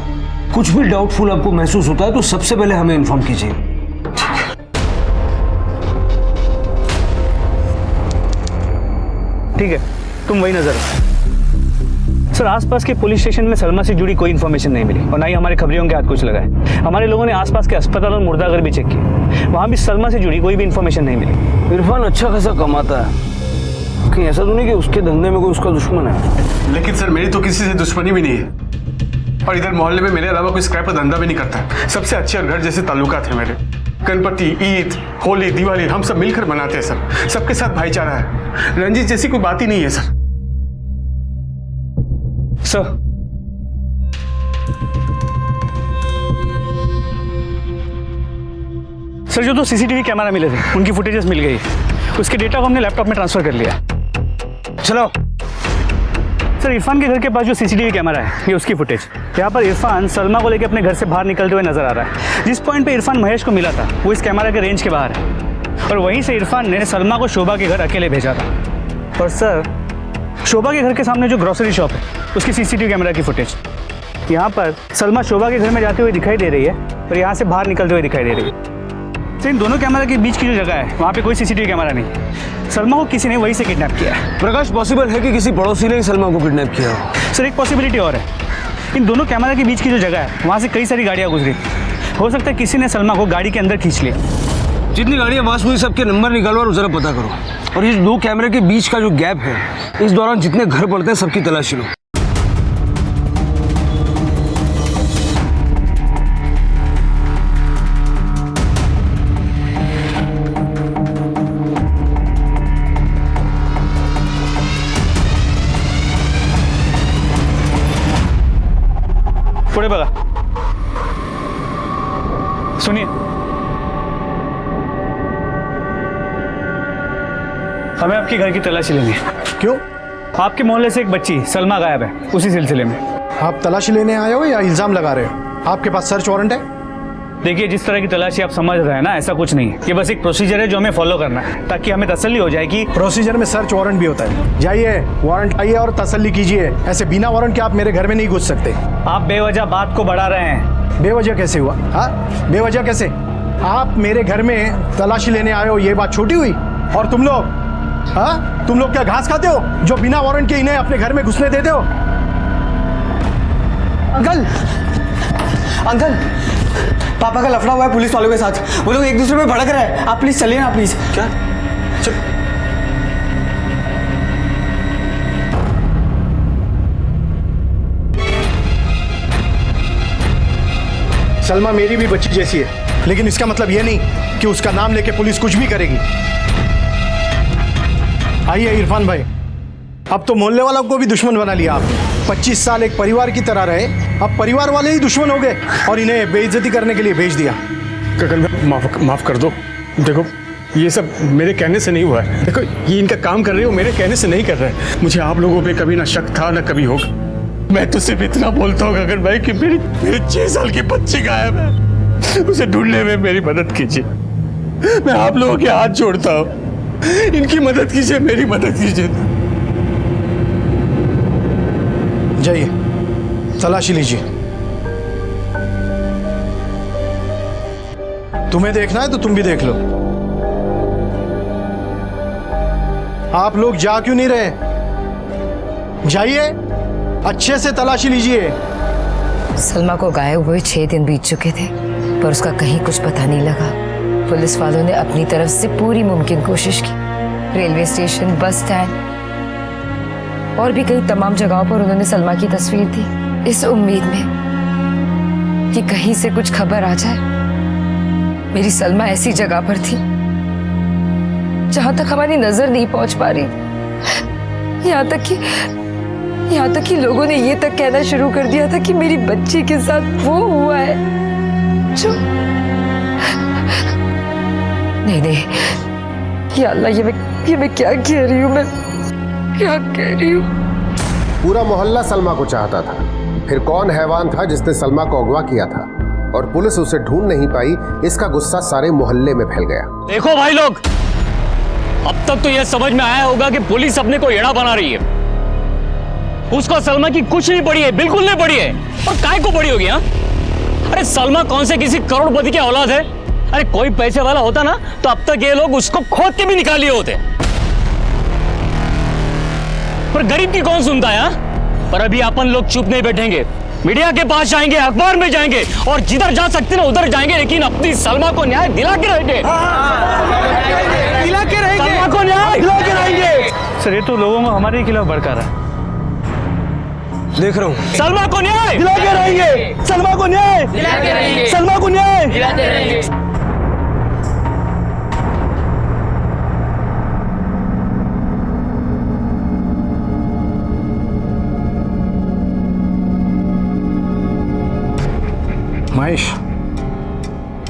कुछ भी डाउटफुल आपको महसूस होता है तो सबसे पहले हमें इन्फॉर्म कीजिए। ठीक है, तुम वही नजर रखो। सर, आसपास के पुलिस स्टेशन में सलमा से जुड़ी कोई इन्फॉर्मेशन नहीं मिली और ना ही हमारे खबरियों के हाथ कुछ लगा है। हमारे लोगों ने आसपास के अस्पताल और मुर्दाघर भी चेक किए, वहां भी सलमा से जुड़ी कोई भी इन्फॉर्मेशन नहीं मिली। इरफान अच्छा खासा कमाता है, कहीं ऐसा तो नहीं कि उसके धंधे में कोई उसका दुश्मन है? लेकिन सर मेरी तो किसी से दुश्मनी भी नहीं है। और इधर मोहल्ले में मेरे अलावा कोई स्क्रैप का धंधा भी नहीं करता है। सबसे अच्छे और घर जैसे ताल्लुकात है मेरे। गणपति, ईद, होली, दिवाली हम सब मिलकर मनाते हैं सर। सबके साथ भाईचारा है। रंजित जैसी कोई बात ही नहीं है सर। सर जो 2 सीसीटीवी कैमरा मिले थे उनकी फुटेजेस मिल गई। उसके डेटा को हमने लैपटॉप में ट्रांसफर कर लिया। चलो सर, इरफान के घर के पास जो सीसीटीवी कैमरा है ये उसकी फुटेज। यहाँ पर इरफान सलमा को लेकर अपने घर से बाहर निकलते हुए नजर आ रहा है। जिस पॉइंट पे इरफान महेश को मिला था वो इस कैमरा के रेंज के बाहर है और वहीं से इरफान ने सलमा को शोभा के घर अकेले भेजा था। और सर शोभा के घर के सामने जो ग्रोसरी शॉप है उसकी सीसीटीवी कैमरा की फुटेज। यहाँ पर सलमा शोभा के घर में जाते हुए दिखाई दे रही है और यहाँ से बाहर निकलते हुए दिखाई दे रही है। इन दोनों कैमरा के बीच की जो जगह है वहाँ पे कोई सीसीटीवी कैमरा नहीं। सलमा को किसी ने वहीं से किडनैप किया है। प्रकाश, पॉसिबल है कि किसी पड़ोसी ने सलमा को किडनैप किया हो? सर एक पॉसिबिलिटी और है। इन दोनों कैमरा के बीच की जो जगह है वहाँ से कई सारी गाड़ियाँ गुजरी। हो सकता है किसी ने सलमा को गाड़ी के अंदर खींच लिया। जितनी गाड़ियाँ पास हुई सबके नंबर निकालो और जरा पता करो। और ये 2 कैमरे के बीच का जो गैप है इस दौरान जितने घर पड़ते हैं सबकी तलाशी लो। पुढे बघा, सुनिए। हमें आपके घर की तलाशी लेनी है। क्यों? आपके मोहल्ले से एक बच्ची सलमा गायब है, उसी सिलसिले में। आप तलाशी लेने आए हो या इल्जाम लगा रहे हो? आपके पास सर्च वारंट है? देखिए, जिस तरह की तलाशी आप समझ रहे हैं ना, ऐसा कुछ नहीं है। ये बस एक प्रोसीजर है जो हमें फॉलो करना है ताकि हमें तसल्ली हो जाए कि प्रोसीजर में सर्च वारंट भी होता है। जाइए, वारंट लाइए और तसल्ली कीजिए। ऐसे बिना वारंट के आप मेरे घर में नहीं घुस सकते। आप बेवजह बात को बढ़ा रहे हैं। बेवजह कैसे हुआ? हाँ, बेवजह कैसे? आप मेरे घर में तलाशी लेने आए हो, ये बात छोटी हुई? और तुम लोग, हाँ, तुम लोग क्या घास खाते हो जो बिना वारंट के इन्हें अपने घर में घुसने देते हो? अंकल, अंकल, पापा का लफड़ा हुआ है पुलिस वालों के साथ। वो लोग एक दूसरे पे भड़क रहे हैं। आप प्लीज चलिए ना, प्लीज। क्या? चल। सलमा मेरी भी बच्ची जैसी है, लेकिन इसका मतलब ये नहीं कि उसका नाम लेके पुलिस कुछ भी करेगी। आइए इरफान भाई, अब तो मोहल्ले वालों को भी दुश्मन बना लिया आपने। 25 साल एक परिवार की तरह रहे, अब परिवार वाले ही दुश्मन हो गए और इन्हें बेइज्जती करने के लिए भेज दिया। गगन भाई, माफ कर दो। देखो, ये सब मेरे कहने से नहीं हुआ है। देखो, ये इनका काम कर रहे हो, मेरे कहने से नहीं कर रहे हैं। मुझे आप लोगों पे कभी ना शक था ना कभी होगा। मैं तो सिर्फ इतना बोलता हूँ गगन भाई कि मेरी 6 साल की बच्ची गायब है। उसे ढूंढने में मेरी मदद कीजिए। मैं आप लोगों के हाथ जोड़ता हूँ, इनकी मदद कीजिए, मेरी मदद कीजिए। जाइए, तलाशी लीजिए। तुम्हें देखना है तो तुम भी देख लो। आप लोग जा क्यों नहीं रहे? जाइए, अच्छे से तलाशी लीजिए। सलमा को गायब हुए 6 दिन बीत चुके थे पर उसका कहीं कुछ पता नहीं लगा। पुलिस वालों ने अपनी तरफ से पूरी मुमकिन कोशिश की। रेलवे स्टेशन, बस स्टैंड और भी कई तमाम जगहों पर उन्होंने सलमा की तस्वीर दी, इस उम्मीद में कि कहीं से कुछ खबर आ जाए। मेरी सलमा ऐसी जगह पर थी जहां तक हमारी नजर नहीं पहुंच पा रही। यहाँ तक कि लोगों ने ये तक कहना शुरू कर दिया था कि मेरी बच्ची के साथ वो हुआ है जो नहीं, या अल्लाह, ये मैं क्या कह रही हूँ? मैं क्या कह रही हूँ? पूरा मोहल्ला सलमा को चाहता था। फिर कौन हैवान था जिसने सलमा को अगवा किया था और पुलिस उसे ढूंढ नहीं पाई, इसका गुस्सा सारे मोहल्ले में फैल गया। देखो भाई लोग, अब तक तो यह समझ में आया होगा कि पुलिस अपने को एड़ा बना रही है। उसको सलमा की कुछ नहीं पड़ी है, बिल्कुल नहीं पड़ी है। और काय को पड़ी होगी? हाँ, अरे सलमा कौन से किसी करोड़पति की औलाद है? अरे कोई पैसे वाला होता ना तो अब तक ये लोग उसको खोद के भी निकाल लिए होते। पर गरीब की कौन सुनता है? पर अभी अपन लोग चुप नहीं बैठेंगे। मीडिया के पास जाएंगे, अखबार में जाएंगे और जिधर जा सकते ना उधर जाएंगे, लेकिन अपनी सलमा को न्याय दिला के रहेंगे। सलमा को न्याय दिला के रहेंगे। सर, ये तो लोगों को हमारे खिलाफ भड़का रहा है। देख रहा हूँ। सलमा को न्याय दिला के रहेंगे, सलमा को न्याय दिलाते रहेंगे। सलमा को न्याय दिलाते रहेंगे। महेश,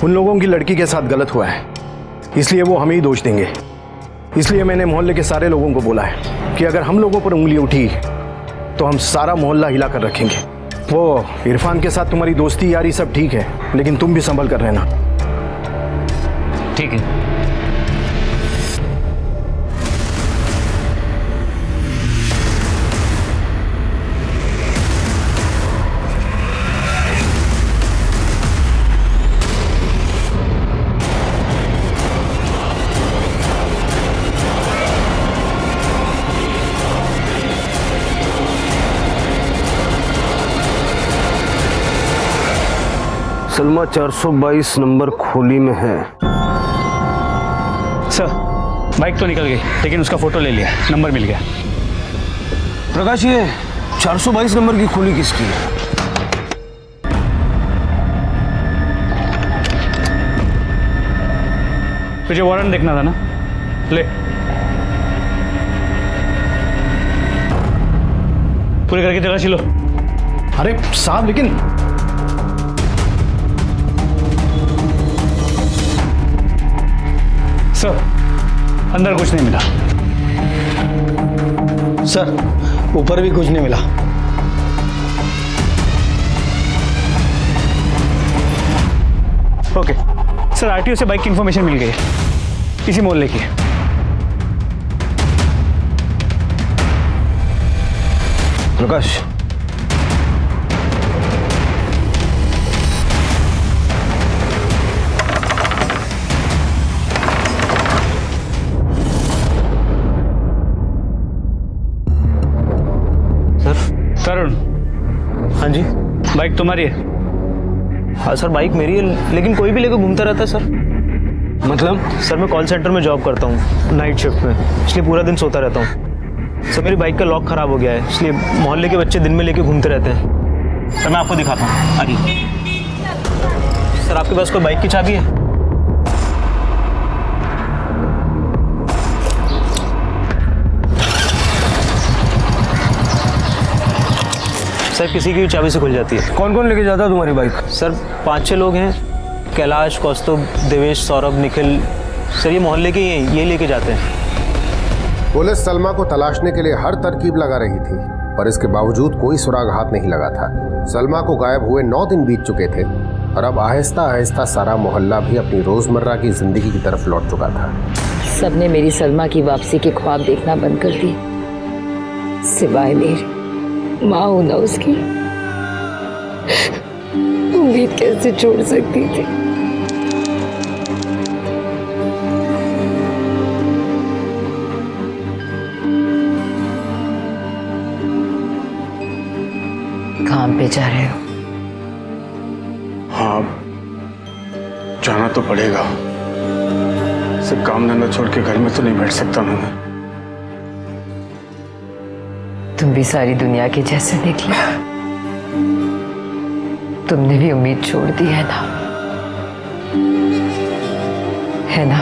उन लोगों की लड़की के साथ गलत हुआ है, इसलिए वो हमें ही दोष देंगे। इसलिए मैंने मोहल्ले के सारे लोगों को बोला है कि अगर हम लोगों पर उंगली उठी तो हम सारा मोहल्ला हिला कर रखेंगे। वो इरफान के साथ तुम्हारी दोस्ती यारी सब ठीक है, लेकिन तुम भी संभल कर रहना। ठीक है। सलमा 422 नंबर खोली में है। सर, बाइक तो निकल गई, लेकिन उसका फोटो ले लिया, नंबर मिल गया। प्रकाश, ये 422 नंबर की खोली किसकी है? तुझे वारंट देखना था ना, ले। पूरे घर की तलाशी लो। अरे साहब, लेकिन सर, अंदर कुछ नहीं मिला। सर, ऊपर भी कुछ नहीं मिला। ओके सर, आरटीओ से बाइक की इंफॉर्मेशन मिल गई है, इसी मोहल्ले की है। प्रकाश, तरुण। हाँ जी। बाइक तुम्हारी है? हाँ सर, बाइक मेरी है, लेकिन कोई भी लेकर घूमता रहता है सर। मतलब? सर, मैं कॉल सेंटर में जॉब करता हूँ, नाइट शिफ्ट में, इसलिए पूरा दिन सोता रहता हूँ। सर, मेरी बाइक का लॉक खराब हो गया है, इसलिए मोहल्ले के बच्चे दिन में लेके घूमते रहते हैं। सर, मैं आपको दिखाता हूँ, आइए। सर, आपके पास कोई बाइक की चाबी है? सर, किसी की भी चाबी से खुल जाती है। कौन कौन लेके जाता है तुम्हारी बाइक? सर, 5-6 लोग हैं, कैलाश, कौस्तुभ, देवेश, सौरभ, निखिल। सर, ये मोहल्ले के ही हैं, ये लेके जाते हैं। पुलिस सलमा को तलाशने के लिए हर तरकीब लगा रही थी, पर इसके बावजूद कोई सुराग हाथ नहीं लगा था। सलमा को गायब हुए 9 दिन बीत चुके थे और अब आहिस्ता आहिस्ता सारा मोहल्ला भी अपनी रोजमर्रा की जिंदगी की तरफ लौट चुका था। सबने मेरी सलमा की वापसी के ख्वाब देखना बंद कर दिए, सिवाय मेरी माँ हूं ना उसकी। उम्मीद कैसे छोड़ सकती थी? काम पे जा रहे हो? हाँ, जाना तो पड़ेगा। सिर्फ काम धंधा छोड़ के घर में तो नहीं बैठ सकता मैं। तुम भी सारी दुनिया के जैसे निकले, तुमने भी उम्मीद छोड़ दी है ना? है ना?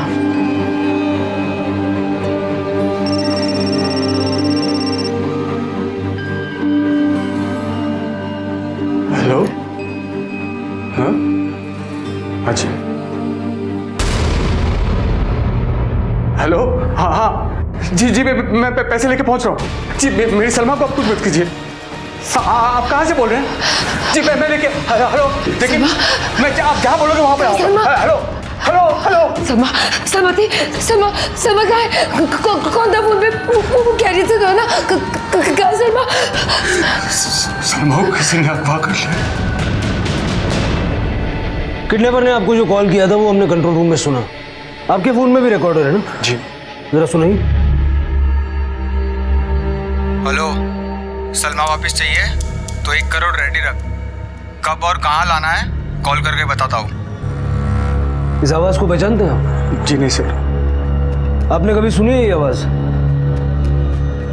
हेलो, हाँ, अच्छा, हेलो, हाँ हाँ जी जी, मैं पैसे लेके पहुंच रहा हूँ जी। मेरी सलमा को आप कुछ मत कीजिए। आप कहाँ से बोल रहे हैं जी? मैं लेके, हेलो देखिए, मैं आप जहाँ बोलोगे वहाँ पे आऊँगा। Hello hello hello, Salma, Salma थी, सलमा, सलमा कहाँ है? कौन था फोन पे? वो कह रही थी तो ना, कहाँ सलमा? सलमा को किसी ने अगवा कर लिया। किडनैपर ने आपको जो कॉल किया था वो हमने कंट्रोल रूम में सुना। आपके फोन में भी रिकॉर्डर है ना? जी। जरा सुनाइए। हेलो, सलमा वापस चाहिए तो 1 करोड़ रेडी रख। कब और कहाँ लाना है कॉल करके बताता हूँ। इस आवाज को पहचानते हैं आप? जी नहीं सर। आपने कभी सुनी है ये आवाज?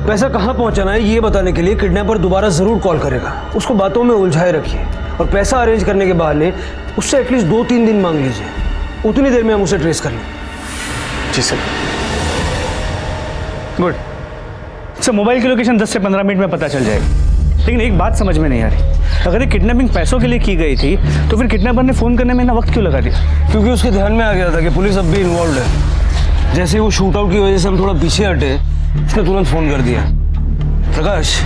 पैसा कहाँ पहुंचाना है ये बताने के लिए किडनैपर दोबारा जरूर कॉल करेगा। उसको बातों में उलझाए रखिए और पैसा अरेंज करने के बहाने उससे एटलीस्ट 2-3 दिन मांग लीजिए। उतनी देर में हम उसे ट्रेस कर लेंगे। जी सर। गुड सर, मोबाइल की लोकेशन 10 से 15 मिनट में पता चल जाएगी। लेकिन एक बात समझ में नहीं आ रही, अगर ये किडनैपिंग पैसों के लिए की गई थी तो फिर किडनैपर ने फ़ोन करने में इतना वक्त क्यों लगा दिया? क्योंकि उसके ध्यान में आ गया था कि पुलिस अब भी इन्वॉल्व है। जैसे वो शूट आउट की वजह से हम थोड़ा पीछे हटे, उसने तुरंत फ़ोन कर दिया। प्रकाश,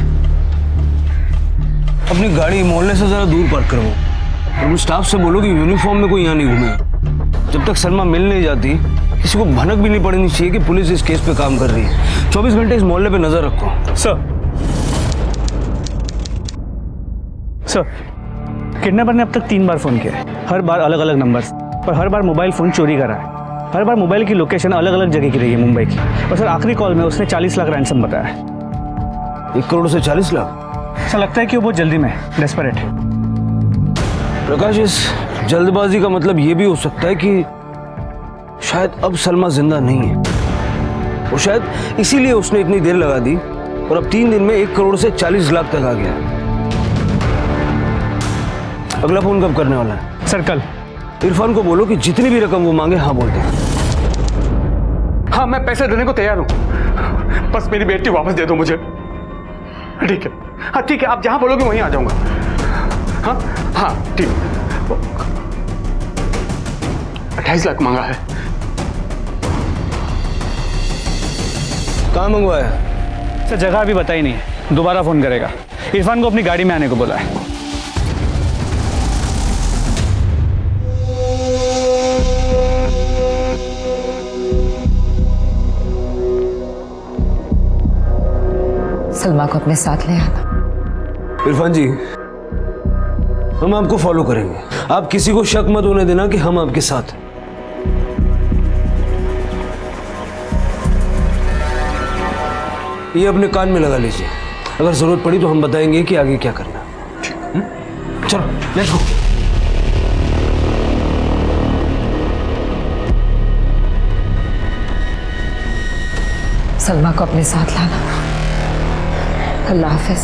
अपनी गाड़ी मोहल्ले से ज़रा दूर पार्क करो और स्टाफ से बोलो कि यूनिफॉर्म में कोई यहाँ नहीं घूमेगा। जब तक सलमा मिल नहीं जाती किसी को भनक भी नहीं पड़नी चाहिए कि पुलिस इस केस पे काम कर रही है। 24 घंटे इस मोहल्ले पे नजर रखो। सर, किडनैपर ने अब तक 3 बार फ़ोन किया है, हर बार अलग अलग नंबर पर हर बार मोबाइल फ़ोन चोरी करा है। हर बार मोबाइल की लोकेशन अलग अलग जगह की रही है मुंबई की। और सर आखिरी कॉल में उसने 40 लाख रैंसम बताया है। 1 करोड़ से 40 लाख? सर लगता है कि वो बहुत जल्दी में डेस्परेट है। प्रकाश, इस जल्दबाजी का मतलब ये भी हो सकता है कि शायद अब सलमा जिंदा नहीं है और शायद इसीलिए उसने इतनी देर लगा दी और अब 3 दिन में 1 करोड़ से 40 लाख तक आ गया। अगला फोन कब करने वाला है? सर कल। इरफान को बोलो कि जितनी भी रकम वो मांगे हाँ बोल दे। हाँ, मैं पैसे देने को तैयार हूँ, बस मेरी बेटी वापस दे दो मुझे। ठीक है, हाँ ठीक है, आप जहाँ बोलोगे वहीं आ जाऊंगा। हाँ हाँ ठीक। 28 लाख मांगा है। कहाँ मंगवाया? सर जगह अभी बताई नहीं है, दोबारा फ़ोन करेगा। इरफान को अपनी गाड़ी में आने को बोला है। सलमा को अपने साथ ले आना। इरफान जी, हम आपको फॉलो करेंगे। आप किसी को शक मत होने देना कि हम आपके साथ हैं। ये अपने कान में लगा लीजिए, अगर जरूरत पड़ी तो हम बताएंगे कि आगे क्या करना। चलो लेट्स गो। सलमा को अपने साथ लाना। अल्लाह हाफिज।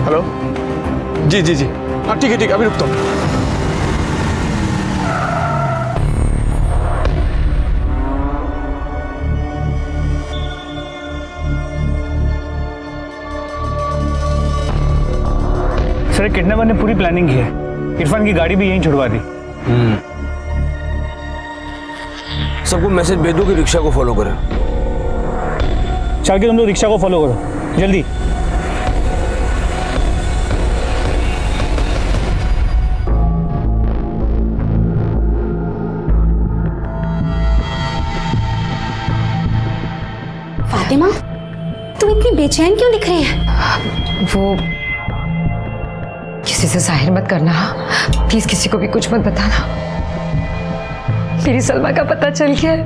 हेलो, जी जी जी, हाँ ठीक है, अभी रुकता हूँ। सर किडनैपर ने पूरी प्लानिंग की है, इरफान की गाड़ी भी यहीं छुड़वा दी। सबको मैसेज भेज दो कि रिक्शा को फॉलो करें। चल के तुम लोग रिक्शा को फॉलो करो जल्दी। फातिमा, तुम इतनी बेचैन क्यों दिख रही है? वो किसी से जाहिर मत करना, प्लीज किसी को भी कुछ मत बताना। मेरी सलमा का पता चल गया है।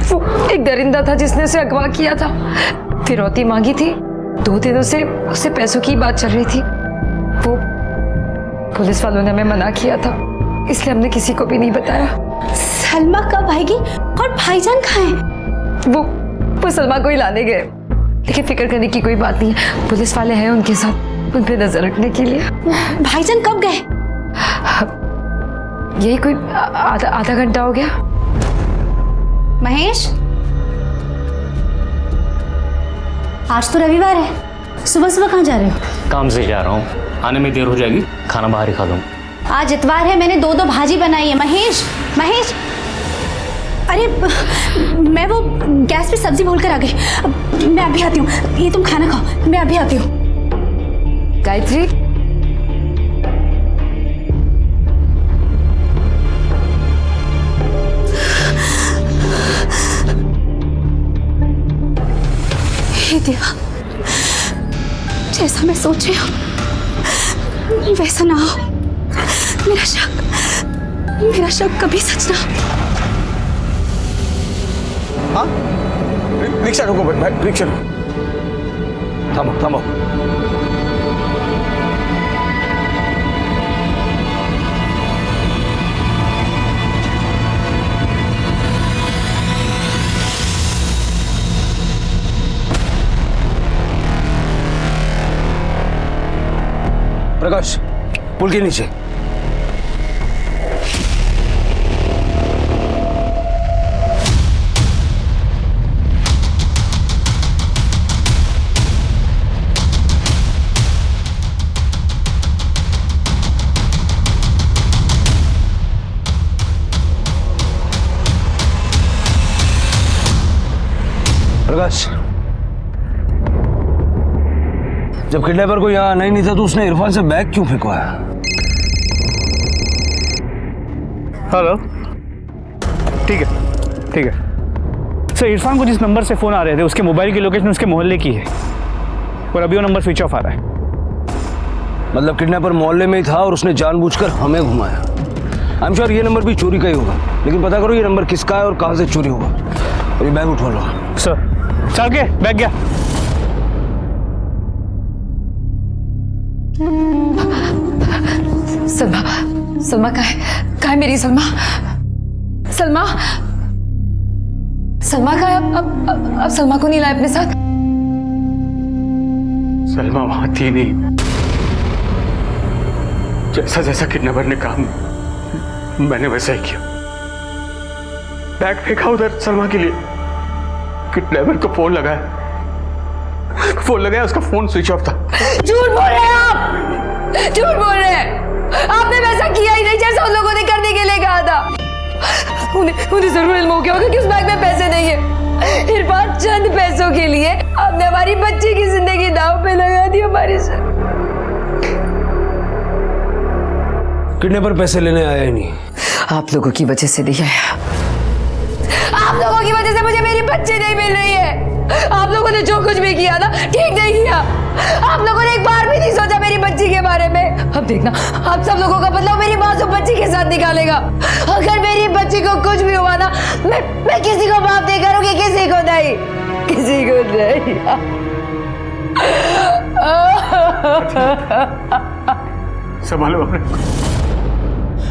वो एक दरिंदा था जिसने उसे अगवा किया था, फिरौती मांगी थी। 2 दिनों से उससे पैसों की बात चल रही थी। वो पुलिस वालों ने हमें मना किया था, इसलिए हमने किसी को भी नहीं बताया। सलमा कब आएगी और भाईजान कहाँ हैं? वो सलमा को ही लाने गए, लेकिन फिक्र करने की कोई बात नहीं है। पुलिस वाले हैं उनके साथ, उन पे नजर रखने के लिए। भाईजान कब गए? यही कोई आधा घंटा हो गया। महेश, आज तो रविवार है, सुबह सुबह कहाँ जा रहे हो? काम से जा रहा हूँ, आने में देर हो जाएगी, खाना बाहर ही खा लूँगा। आज इतवार है, मैंने 2 भाजी बनाई है। महेश, महेश, अरे मैं वो गैस पे सब्जी भूल कर आ गई। मैं अभी आती हूँ, ये तुम खाना खाओ, मैं अभी आती हूँ। गायत्री, सोच रहे हो वैसा ना हो। मेरा शक कभी सच ना हो। हाँ रिक्शा रुको भाई, रिक्शा रुको, थामो थामो। प्रकाश, पुल के नीचे। प्रकाश, जब किडनैपर को यहाँ आना ही नहीं था तो उसने इरफान से बैग क्यों फेंकवाया? हेलो, ठीक है सर। इरफान को जिस नंबर से फ़ोन आ रहे थे उसके मोबाइल की लोकेशन उसके मोहल्ले की है और अभी वो नंबर स्विच ऑफ आ रहा है। मतलब किडनैपर मोहल्ले में ही था और उसने जानबूझकर हमें घुमाया। आई एम श्योर ये नंबर भी चोरी का ही होगा, लेकिन पता करो ये नंबर किसका है और कहाँ से चोरी हुआ। और ये बैग उठवा लो। सर चल के बैग गया। सलमा कहाँ है मेरी सलमा? सलमा कहाँ है? अब सलमा को नहीं लाए अपने साथ? सलमा वहां थी नहीं। जैसा जैसा किडनैपर ने कहा मैंने वैसा ही किया। बैग फेंका उधर सलमा के लिए। किडनैपर को फोन लगाया, उसका फोन स्विच ऑफ था। झूठ बोल रहे हैं आप, झूठ बोल रहे हैं। आपने वैसा किया ही नहीं जैसा उन लोगों ने करने के लिए कहा था। उन्हें जरूर इल्म हो गया होगा कि उस बैग में पैसे नहीं है। इरफान चंद पैसों के लिए आपने हमारी बच्ची की जिंदगी दांव पे लगा दी हमारे साथ। किडनैपर पैसे लेने आया ही नहीं। आप लोगों की वजह से नहीं आया। आप लोगों की वजह से मुझे मेरी बच्ची नहीं मिल रही है। आप लोगों ने जो कुछ भी किया ना ठीक नहीं किया। आप लोगों ने एक बार भी नहीं सोचा मेरी बच्ची के बारे में। अब देखना आप सब लोगों का बदला मेरी मासूम बच्ची के साथ निकालेगा। अगर मेरी बच्ची को कुछ भी हुआ ना मैं किसी को माफ नहीं करूंगी, किसी को नहीं। संभालो अपने।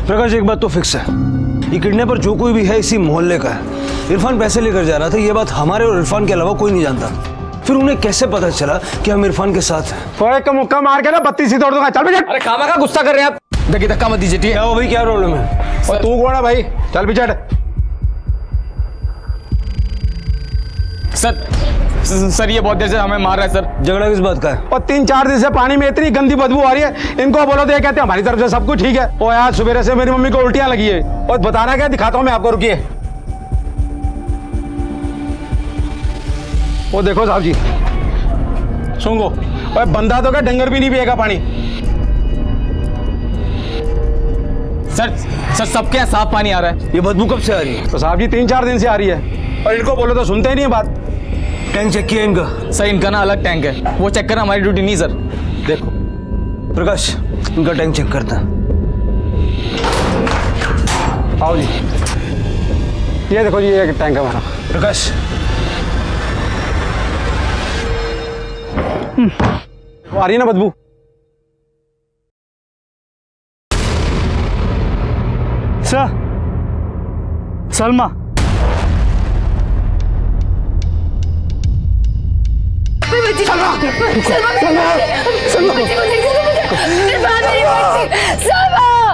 प्रकाश एक बात तो फिक्स है, ये किडनैपर जो कोई भी है इसी मोहल्ले का है। इरफान पैसे लेकर जा रहा था, ये बात हमारे और इरफान के अलावा कोई नहीं जानता। फिर उन्हें कैसे पता चला कि हम इरफान के साथ हैं? थोड़े का मुक्का मार के ना 32 ही तोड़ दूंगा। चल बेटा। अरे खामा का गुस्सा कर रहे हैं आप। देखिए धक्का मत दीजिए, ठीक है? क्या हो भाई, क्या प्रॉब्लम है? और तू कौन है भाई? चल पीछे। सर ये बहुत देर से हमें मार रहा है सर। झगड़ा किस बात का है? और 3-4 दिन से पानी में इतनी गंदी बदबू आ रही है। इनको बोलो तो ये कहते हैं हमारी तरफ से सब कुछ ठीक है। और यार सुबह से मेरी मम्मी को उल्टियां लगी है। और बताना क्या, दिखाता हूँ मैं आपको, रुकिए। वो देखो साहब जी, सुन लो। और बंदा तो क्या, डंगर भी नहीं पिएगा पानी। सर सबके यहाँ साफ पानी आ रहा है। ये बदबू कब से आ रही है? तो साहब जी 3-4 दिन से आ रही है और इनको बोलो तो सुनते ही नहीं है बात। टैंक चेक किया इनका? सर इनका ना अलग टैंक है, वो चेक करना हमारी ड्यूटी नहीं सर। देखो प्रकाश, इनका टैंक चेक करता है। आओ जी, ये देखो जी, ये टैंक है हमारा। प्रकाश आ रही है ना बदबू? सर सलमा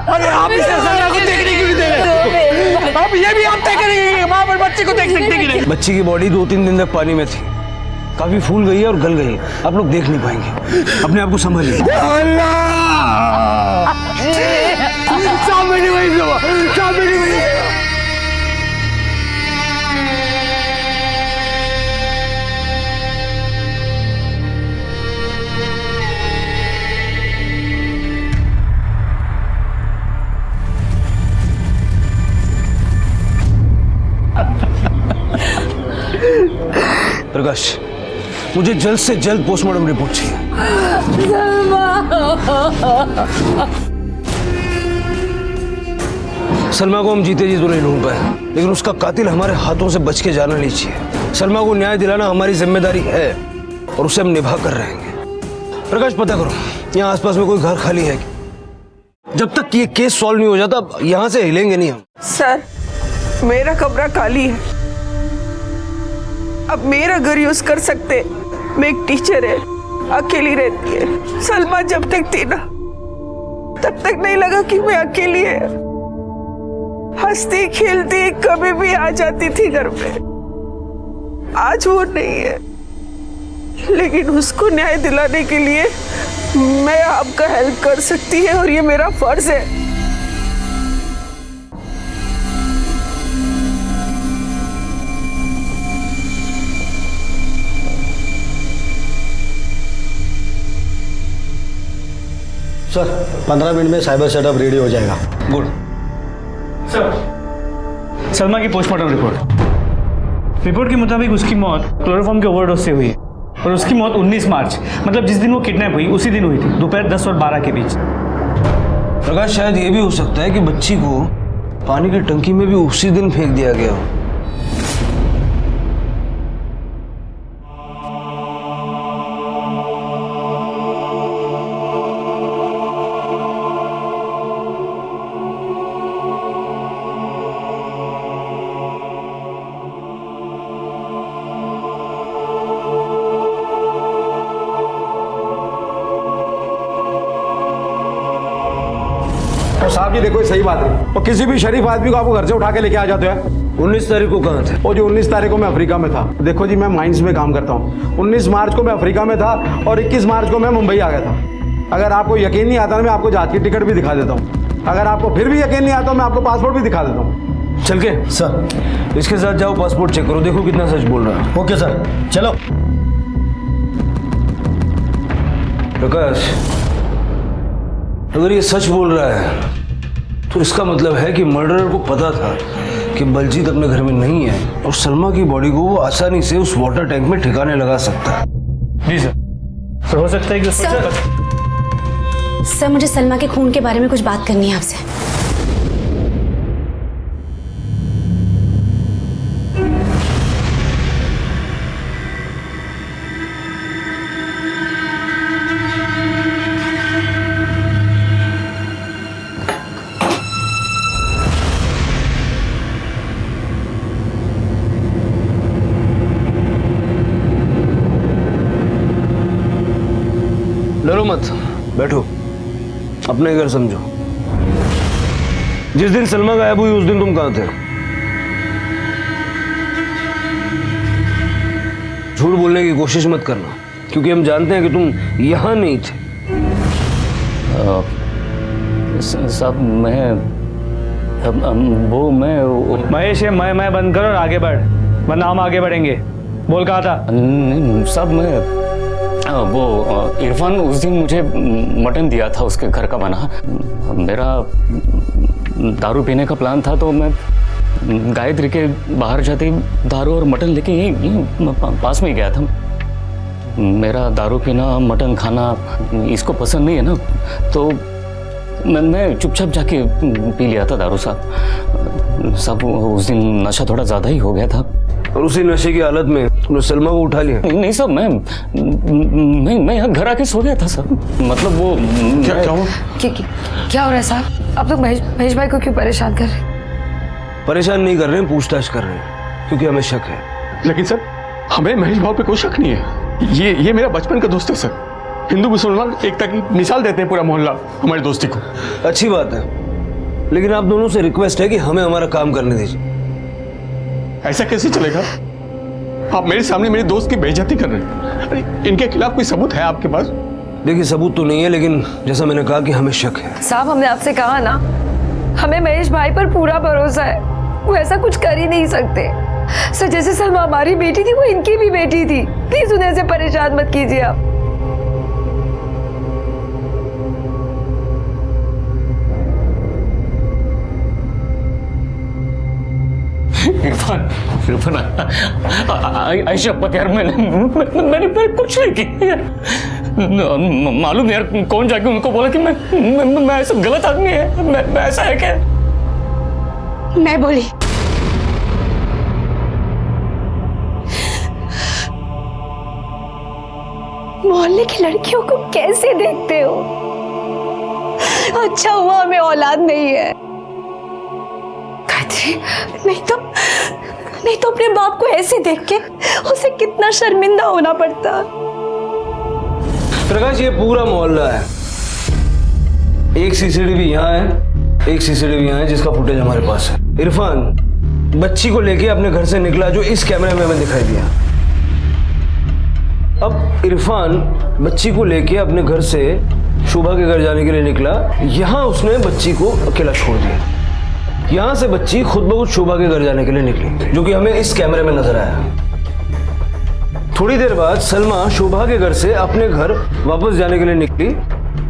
अरे आप इसे सलमा को देखने क्यों नहीं दे रहे? अब ये भी आप तय करेंगे माँ पर बच्ची को देख सकते कि नहीं? बच्ची की बॉडी 2-3 दिन तक पानी में थी, काफी फूल गई है और गल गई है। आप लोग देख नहीं पाएंगे, अपने आप को संभालिए। प्रकाश मुझे जल्द से जल्द पोस्टमार्टम रिपोर्ट चाहिए। सलमा को हम जीते जी तो नहीं ढूंढ पाए, लेकिन उसका कातिल हमारे हाथों से बच के जाना नहीं चाहिए। सलमा को न्याय दिलाना हमारी जिम्मेदारी है और उसे हम निभा कर रहेंगे। प्रकाश, पता करो यहाँ आसपास में कोई घर खाली है? जब तक ये केस सॉल्व नहीं हो जाता यहाँ से हिलेंगे नहीं हम। सर, मेरा कमरा खाली है, अब मेरा घर यूज कर सकते। मैं एक टीचर है, अकेली रहती है। सलमा जब तक थी ना, तब तक नहीं लगा कि मैं अकेली है। हंसती खेलती कभी भी आ जाती थी घर पे। आज वो नहीं है, लेकिन उसको न्याय दिलाने के लिए मैं आपका हेल्प कर सकती है और ये मेरा फर्ज है। सर, 15 मिनट में साइबर सेटअप रेडी हो जाएगा। गुड सर, सलमा की पोस्टमार्टम रिपोर्ट के मुताबिक उसकी मौत क्लोरोफॉर्म के ओवरडोज से हुई है और उसकी मौत 19 मार्च, मतलब जिस दिन वो किडनैप हुई उसी दिन हुई थी, दोपहर 10 और 12 के बीच। प्रकाश, शायद ये भी हो सकता है कि बच्ची को पानी की टंकी में भी उसी दिन फेंक दिया गया हो। तो साहब जी देखो, ये सही बात है। और किसी भी शरीफ आदमी को आपको घर से उठा के लेके आ जाते हैं। 19 तारीख को कहाँ थे? और जो 19 तारीख को मैं अफ्रीका में था। देखो जी, मैं माइंस में काम करता हूँ। 19 मार्च को मैं अफ्रीका में था और 21 मार्च को मैं मुंबई आ गया था। अगर आपको यकीन नहीं आता ना, मैं आपको जहाज की टिकट भी दिखा देता हूँ। अगर आपको फिर भी यकीन नहीं आता, मैं आपको पासपोर्ट भी दिखा देता हूँ। चल के सर, इसके साथ जाओ, पासपोर्ट चेक करो, देखो कितना सच बोल रहा है। ओके सर, चलो। प्रकाश, अगर ये सच बोल रहा है तो इसका मतलब है कि मर्डरर को पता था कि बलजीत अपने घर में नहीं है और सलमा की बॉडी को वो आसानी से उस वाटर टैंक में ठिकाने लगा सकता है। जी सर। तो हो सकता है कि सर, मुझे सलमा के खून के बारे में कुछ बात करनी है आपसे। डरो मत, बैठो, अपने घर समझो। जिस दिन सलमा गायब हुई उस दिन तुम कहाँ थे? झूठ बोलने की कोशिश मत करना, क्योंकि हम जानते हैं कि तुम यहाँ नहीं थे। साहब, मैं महेश, ये मैं बंद कर और आगे बढ़, वरना हम आगे बढ़ेंगे। बोल कहा था? साहब, मैं वो इरफान उस दिन मुझे मटन दिया था, उसके घर का बना। मेरा दारू पीने का प्लान था, तो मैं गायत्री के बाहर जाते ही दारू और मटन लेके यहीं पास में ही गया था। मेरा दारू पीना, मटन खाना इसको पसंद नहीं है ना, तो मैं चुपचाप जाके पी लिया था दारू। साहब, उस दिन नशा थोड़ा ज़्यादा ही हो गया था और उसी नशे की हालत में तुमने सलमा को उठा लिया? नहीं सर, मैं यहाँ घर आके सो गया था सर। मतलब वो क्या हो रहा है साहब? आप लोग महेश भाई को क्यों परेशान कर रहे हैं? परेशान नहीं कर रहे हैं, पूछताछ कर रहे हैं, क्योंकि हमें शक है। लेकिन सर, हमें महेश भाव पे कोई शक नहीं है। ये मेरा बचपन का दोस्त है सर। हिंदू मुसलमान एकता की मिसाल देते हैं पूरा मोहल्ला हमारी दोस्ती को। अच्छी बात है, लेकिन आप दोनों से रिक्वेस्ट है कि हमें हमारा काम करने दीजिए। ऐसा कैसे चलेगा? आप मेरे सामने मेरे दोस्त की बेइज्जती कर रहे हैं। अरे, इनके खिलाफ कोई सबूत है आपके पास? देखिए, सबूत तो नहीं है, लेकिन जैसा मैंने कहा कि हमें शक है। साहब, हमने आपसे कहा ना, हमें महेश भाई पर पूरा भरोसा है। वो ऐसा कुछ कर ही नहीं सकते। सर, जैसे सलमा हमारी बेटी थी, वो इनकी भी बेटी थी। प्लीज उन्हें ऐसे परेशान मत कीजिए आप। इरफान ऐसे पता यार मैंने कुछ नहीं किया। मालूम यार कौन जाके उनको बोला कि मैं ऐसा गलत आदमी है, मैं ऐसा है क्या? मैं बोली मोहल्ले की लड़कियों को कैसे देखते हो? अच्छा हुआ हमें औलाद नहीं है। गायत्री, नहीं तो अपने बाप को ऐसे देख के उसे कितना शर्मिंदा होना पड़ता। प्रकाश, ये पूरा मोहल्ला है। एक सीसीटीवी यहाँ है, एक सीसीटीवी यहाँ है जिसका फुटेज हमारे पास है। इरफान बच्ची को लेके अपने घर से निकला जो इस कैमरे में हमें दिखाई दिया। अब इरफान बच्ची को लेके अपने घर से शोभा के घर जाने के लिए निकला। यहाँ उसने बच्ची को अकेला छोड़ दिया। यहाँ से बच्ची खुद ब खुद शोभा के घर जाने के लिए निकली, जो कि हमें इस कैमरे में नजर आया। थोड़ी देर बाद सलमा शोभा के घर से अपने घर वापस जाने के लिए निकली,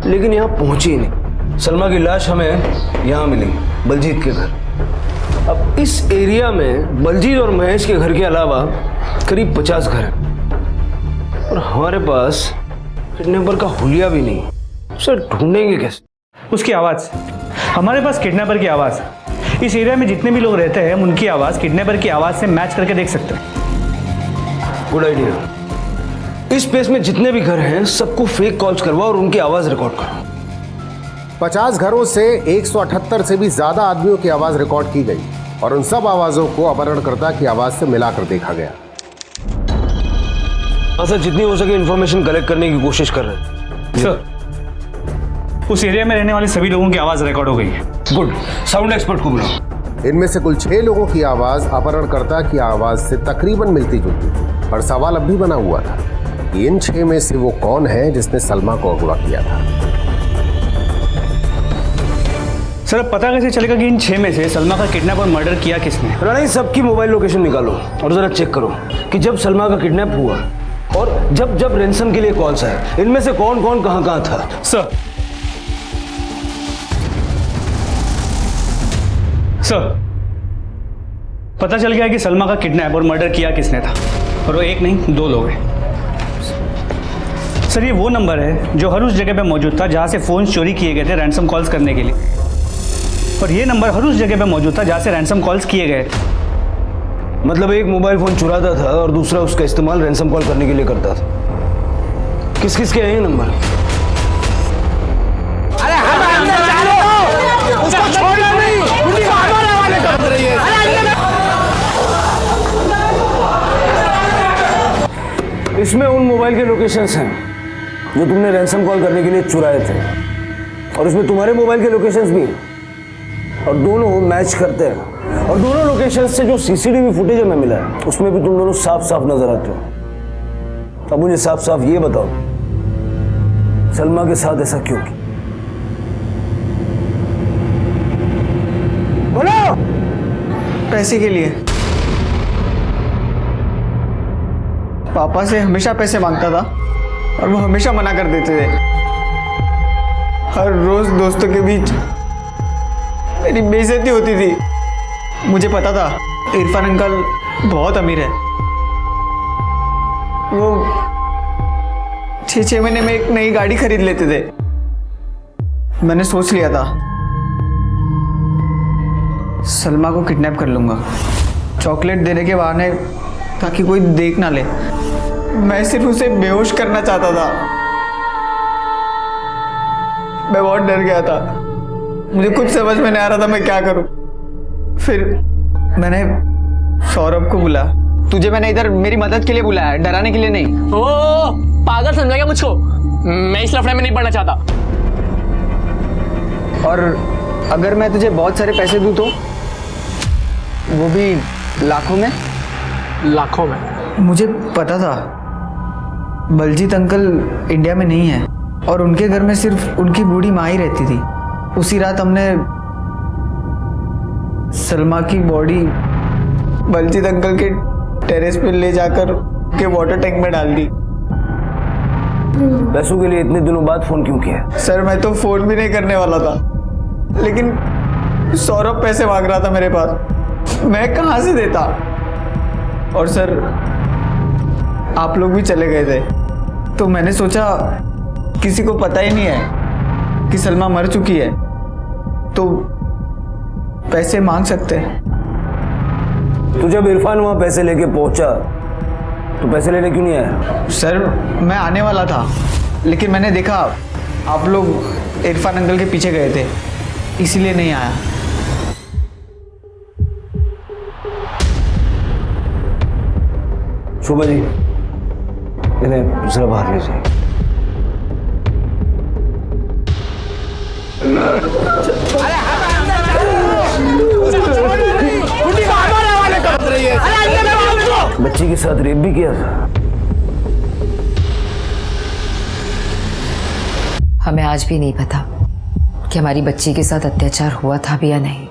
लेकिन यहाँ पहुंची ही नहीं। सलमा की लाश हमें यहाँ मिली, बलजीत के घर। अब इस एरिया में बलजीत और महेश के घर के अलावा करीब 50 घर हैं और हमारे पास किडनैपर का हुलिया भी नहीं। उसे ढूंढेंगे कैसे? उसकी आवाज़, हमारे पास किडनैपर की आवाज़। इस एरिया में जितने भी लोग रहते हैं हम उनकी आवाज़ किडनैपर की आवाज़ से मैच करके देख सकते हैं। Good idea. इस स्पेस में जितने भी घर हैं सबको फेक कॉल्स करवाओ और उनकी आवाज़ रिकॉर्ड करो। 50 घरों से 178 से भी ज्यादा आदमियों की आवाज रिकॉर्ड की गई और उन सब आवाजों को अपहरणकर्ता की आवाज से मिलाकर देखा गया। सर, जितनी हो सके इंफॉर्मेशन कलेक्ट करने की कोशिश कर रहे हैं। सर, उस एरिया में रहने वाले सभी लोगों की आवाज रिकॉर्ड हो गई है। गुड, साउंड एक्सपर्ट को बुलाओ। इनमें से कुल 6 लोगों की आवाज अपहरणकर्ता की आवाज से तकरीबन मिलती जुलती थी, पर सवाल अब भी बना हुआ था कि इन 6 में से वो कौन है जिसने सलमा को अगवा किया था। सर, अब पता कैसे चलेगा कि इन 6 में से सलमा का किडनैप और मर्डर किया किसने? रानी, सबकी मोबाइल लोकेशन निकालो और जरा चेक करो कि जब सलमा का किडनैप हुआ और जब जब रैंसम के लिए कॉल्स आए, इनमें से कौन कौन कहां था। सर, पता चल गया कि सलमा का किडनैप और मर्डर किया किसने था, और वो एक नहीं 2 लोग हैं। सर, ये वो नंबर है जो हर उस जगह पे मौजूद था जहां से फोन चोरी किए गए थे रैंसम कॉल्स करने के लिए, और ये नंबर हर उस जगह पे मौजूद था जहां से रैंसम कॉल्स किए गए थे। मतलब एक मोबाइल फोन चुराता था और दूसरा उसका इस्तेमाल रैंसम कॉल करने के लिए करता था। किस किस के हैं ये नंबर? अरे उसको छोड़ना नहीं, हवाले कर रही है। इसमें उन मोबाइल के लोकेशंस हैं जो तुमने रैंसम कॉल करने के लिए चुराए थे, और इसमें तुम्हारे मोबाइल के लोकेशंस भी हैं, और दोनों मैच करते हैं। और दोनों लोकेशन से जो सीसीटीवी फुटेज हमें मिला है उसमें भी तुम दोनों साफ साफ नजर आते हो। अब मुझे साफ साफ ये बताओ, सलमा के साथ ऐसा क्यों किया? बोलो। पैसे के लिए। पापा से हमेशा पैसे मांगता था और वो हमेशा मना कर देते थे। हर रोज दोस्तों के बीच मेरी बेइज्जती होती थी। मुझे पता था इरफान अंकल बहुत अमीर है। वो 6 महीने में एक नई गाड़ी खरीद लेते थे। मैंने सोच लिया था सलमा को किडनैप कर लूंगा, चॉकलेट देने के बहाने, ताकि कोई देख ना ले। मैं सिर्फ उसे बेहोश करना चाहता था। मैं बहुत डर गया था, मुझे कुछ समझ में नहीं आ रहा था मैं क्या करूं। फिर मैंने सौरभ को बुलाया। तुझे मैंने इधर मेरी मदद के लिए बुलाया, डराने के लिए नहीं। ओ पागल समझा क्या मुझको? मैं इस लफड़े में नहीं पड़ना चाहता। और अगर मैं तुझे बहुत सारे पैसे दूं तो? वो भी लाखों में? लाखों में? मुझे पता था बलजीत अंकल इंडिया में नहीं है और उनके घर में सिर्फ उनकी बूढ़ी माँ ही रहती थी। उसी रात हमने सलमा की बॉडी बलजीत अंकल के टेरेस पे ले जाकर के वाटर टैंक में डाल दी। पैसों के लिए इतने दिनों बाद फोन क्यों किया? सर, मैं तो फोन भी नहीं करने वाला था, लेकिन सौरभ पैसे मांग रहा था मेरे पास। मैं कहाँ से देता। और सर आप लोग भी चले गए थे तो मैंने सोचा किसी को पता ही नहीं है कि सलमा मर चुकी है तो पैसे मांग सकते हैं। तो जब इरफान वहां पैसे लेके पहुंचा तो पैसे लेने क्यों नहीं आया? सर मैं आने वाला था लेकिन मैंने देखा आप लोग इरफान अंकल के पीछे गए थे इसीलिए नहीं आया। शोभा जी इन्हें जरा बाहर लीजिए। बच्ची के साथ रेप भी किया था। हमें आज भी नहीं पता कि हमारी बच्ची के साथ अत्याचार हुआ था भी या नहीं,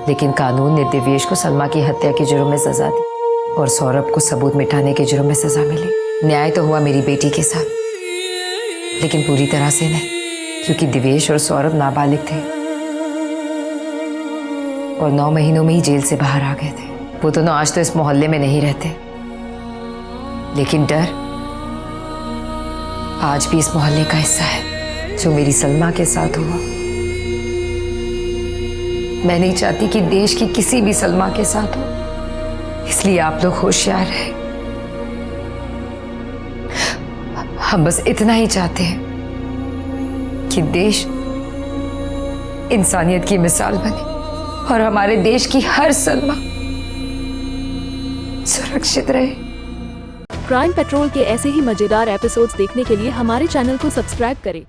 लेकिन कानून ने दिव्येश को सलमा की हत्या के जुर्म में सजा दी और सौरभ को सबूत मिटाने के जुर्म में सजा मिली। न्याय तो हुआ मेरी बेटी के साथ, लेकिन पूरी तरह से नहीं, क्योंकि दिव्येश और सौरभ नाबालिग थे और 9 महीनों में ही जेल से बाहर आ गए थे। वो दोनों आज तो इस मोहल्ले में नहीं रहते, लेकिन डर आज भी इस मोहल्ले का हिस्सा है जो मेरी सलमा के साथ हुआ। मैं नहीं चाहती कि देश की किसी भी सलमा के साथ हो, इसलिए आप लोग होशियार रहे। हम बस इतना ही चाहते हैं कि देश इंसानियत की मिसाल बने और हमारे देश की हर सलमा सुरक्षित रहे। क्राइम पेट्रोल के ऐसे ही मजेदार एपिसोड्स देखने के लिए हमारे चैनल को सब्सक्राइब करें